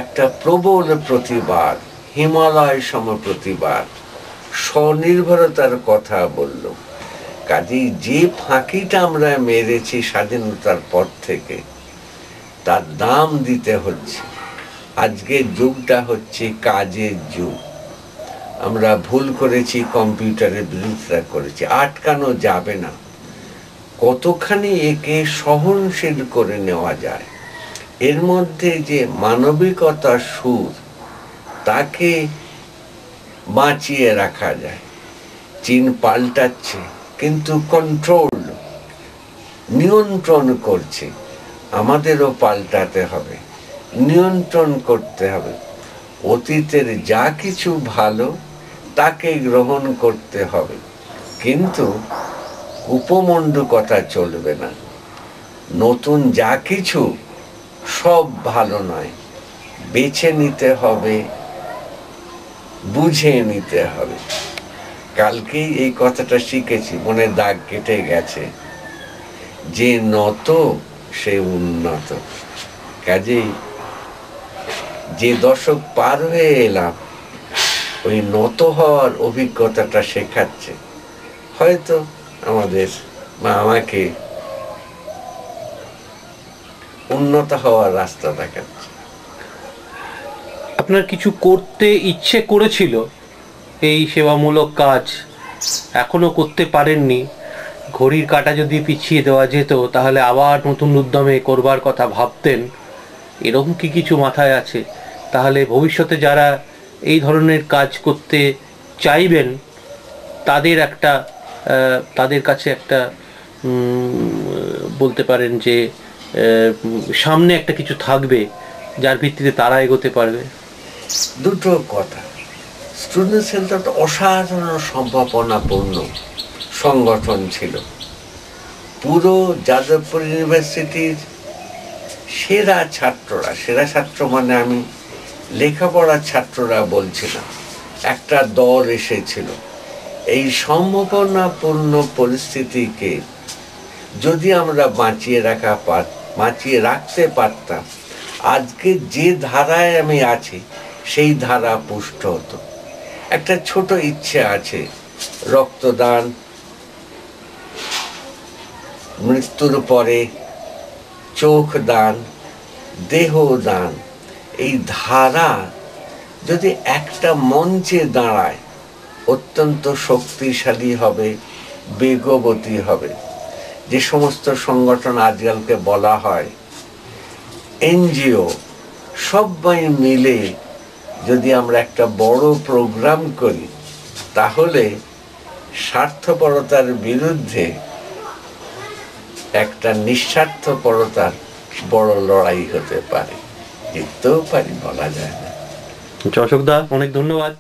একটা প্রবল প্রতিবাদ, হিমালয় সম প্রতিবাদ, স্বনির্ভরতার কথা বলল। কাজেই যে ফাঁকিটা আমরা মেরেছি স্বাধীনতার পর থেকে, তার দাম দিতে হচ্ছে। আজকের যুগটা হচ্ছে কাজের যুগ। আমরা ভুল করেছি, কম্পিউটারের বিরোধিতা করেছি, আটকানো যাবে না। কতখানি একে সহনশীল করে নেওয়া যায়, এর মধ্যে যে মানবিকতার সুর, তাকে বাঁচিয়ে রাখা যায়। চীন পাল্টাচ্ছে, কিন্তু কন্ট্রোল, নিয়ন্ত্রণ করছে। আমাদেরও পাল্টাতে হবে, নিয়ন্ত্রণ করতে হবে। অতীতের যা কিছু ভালো তাকে গ্রহণ করতে হবে, কিন্তু উপমণ্ডকতা চলবে না। নতুন যা কিছু সব ভালো নয়, বেছে নিতে হবে, বুঝে নিতে হবে। কালকেই এই কথাটা শিখেছি, মনে দাগ কেটে গেছে। যে নত সে উন্নত। কাজেই যে দশক পার হয়ে এলাম, ওই নত হওয়ার অভিজ্ঞতাটা শেখাচ্ছে। হয়তো আমাদের মা আমাকে উন্নত হওয়ার রাস্তা দেখাচ্ছে। আপনার কিছু করতে ইচ্ছে করেছিল, এই সেবামূলক কাজ এখনো করতে পারেননি, ঘড়ির কাঁটা যদি পিছিয়ে দেওয়া যেত তাহলে আবার নতুন উদ্যমে করবার কথা ভাবতেন, এরকম কি কিছু মাথায় আছে? তাহলে ভবিষ্যতে যারা এই ধরনের কাজ করতে চাইবেন তাদের একটা তাদের কাছে একটা বলতে পারেন যে সামনে একটা কিছু থাকবে যার ভিত্তিতে তারা এগোতে পারবে। দুটো কথা, স্টুডেন্ট সেন্টারটা অসাধারণ সম্ভাবনাপূর্ণ সংগঠন ছিল। পুরো যাদবপুর ইউনিভার্সিটির সেরা ছাত্ররা, সেরা ছাত্র মানে আমি লেখাপড়ার ছাত্ররা বলছিলাম, একটা দল এসেছিল। এই সম্ভাবনাপূর্ণ পরিস্থিতিকে যদি আমরা বাঁচিয়ে রাখতে পারতাম, আজকে যে ধারায় আমি আছি সেই ধারা পুষ্ট হতো। একটা ছোট ইচ্ছে আছে, রক্তদান, মৃত্যুর পরে চোখ দান, দেহ দান, এই ধারা যদি একটা মঞ্চে দাঁড়ায় অত্যন্ত শক্তিশালী হবে, বেগবতী হবে। যে সমস্ত সংগঠন আজকালকে বলা হয় এনজিও, সবাই মিলে যদি আমরা একটা বড় প্রোগ্রাম করি তাহলে স্বার্থপরতার বিরুদ্ধে একটা নিঃস্বার্থপরতার বড় লড়াই হতে পারে। জিততেও পারি, বলা যায় না। অশোকদা, অনেক ধন্যবাদ।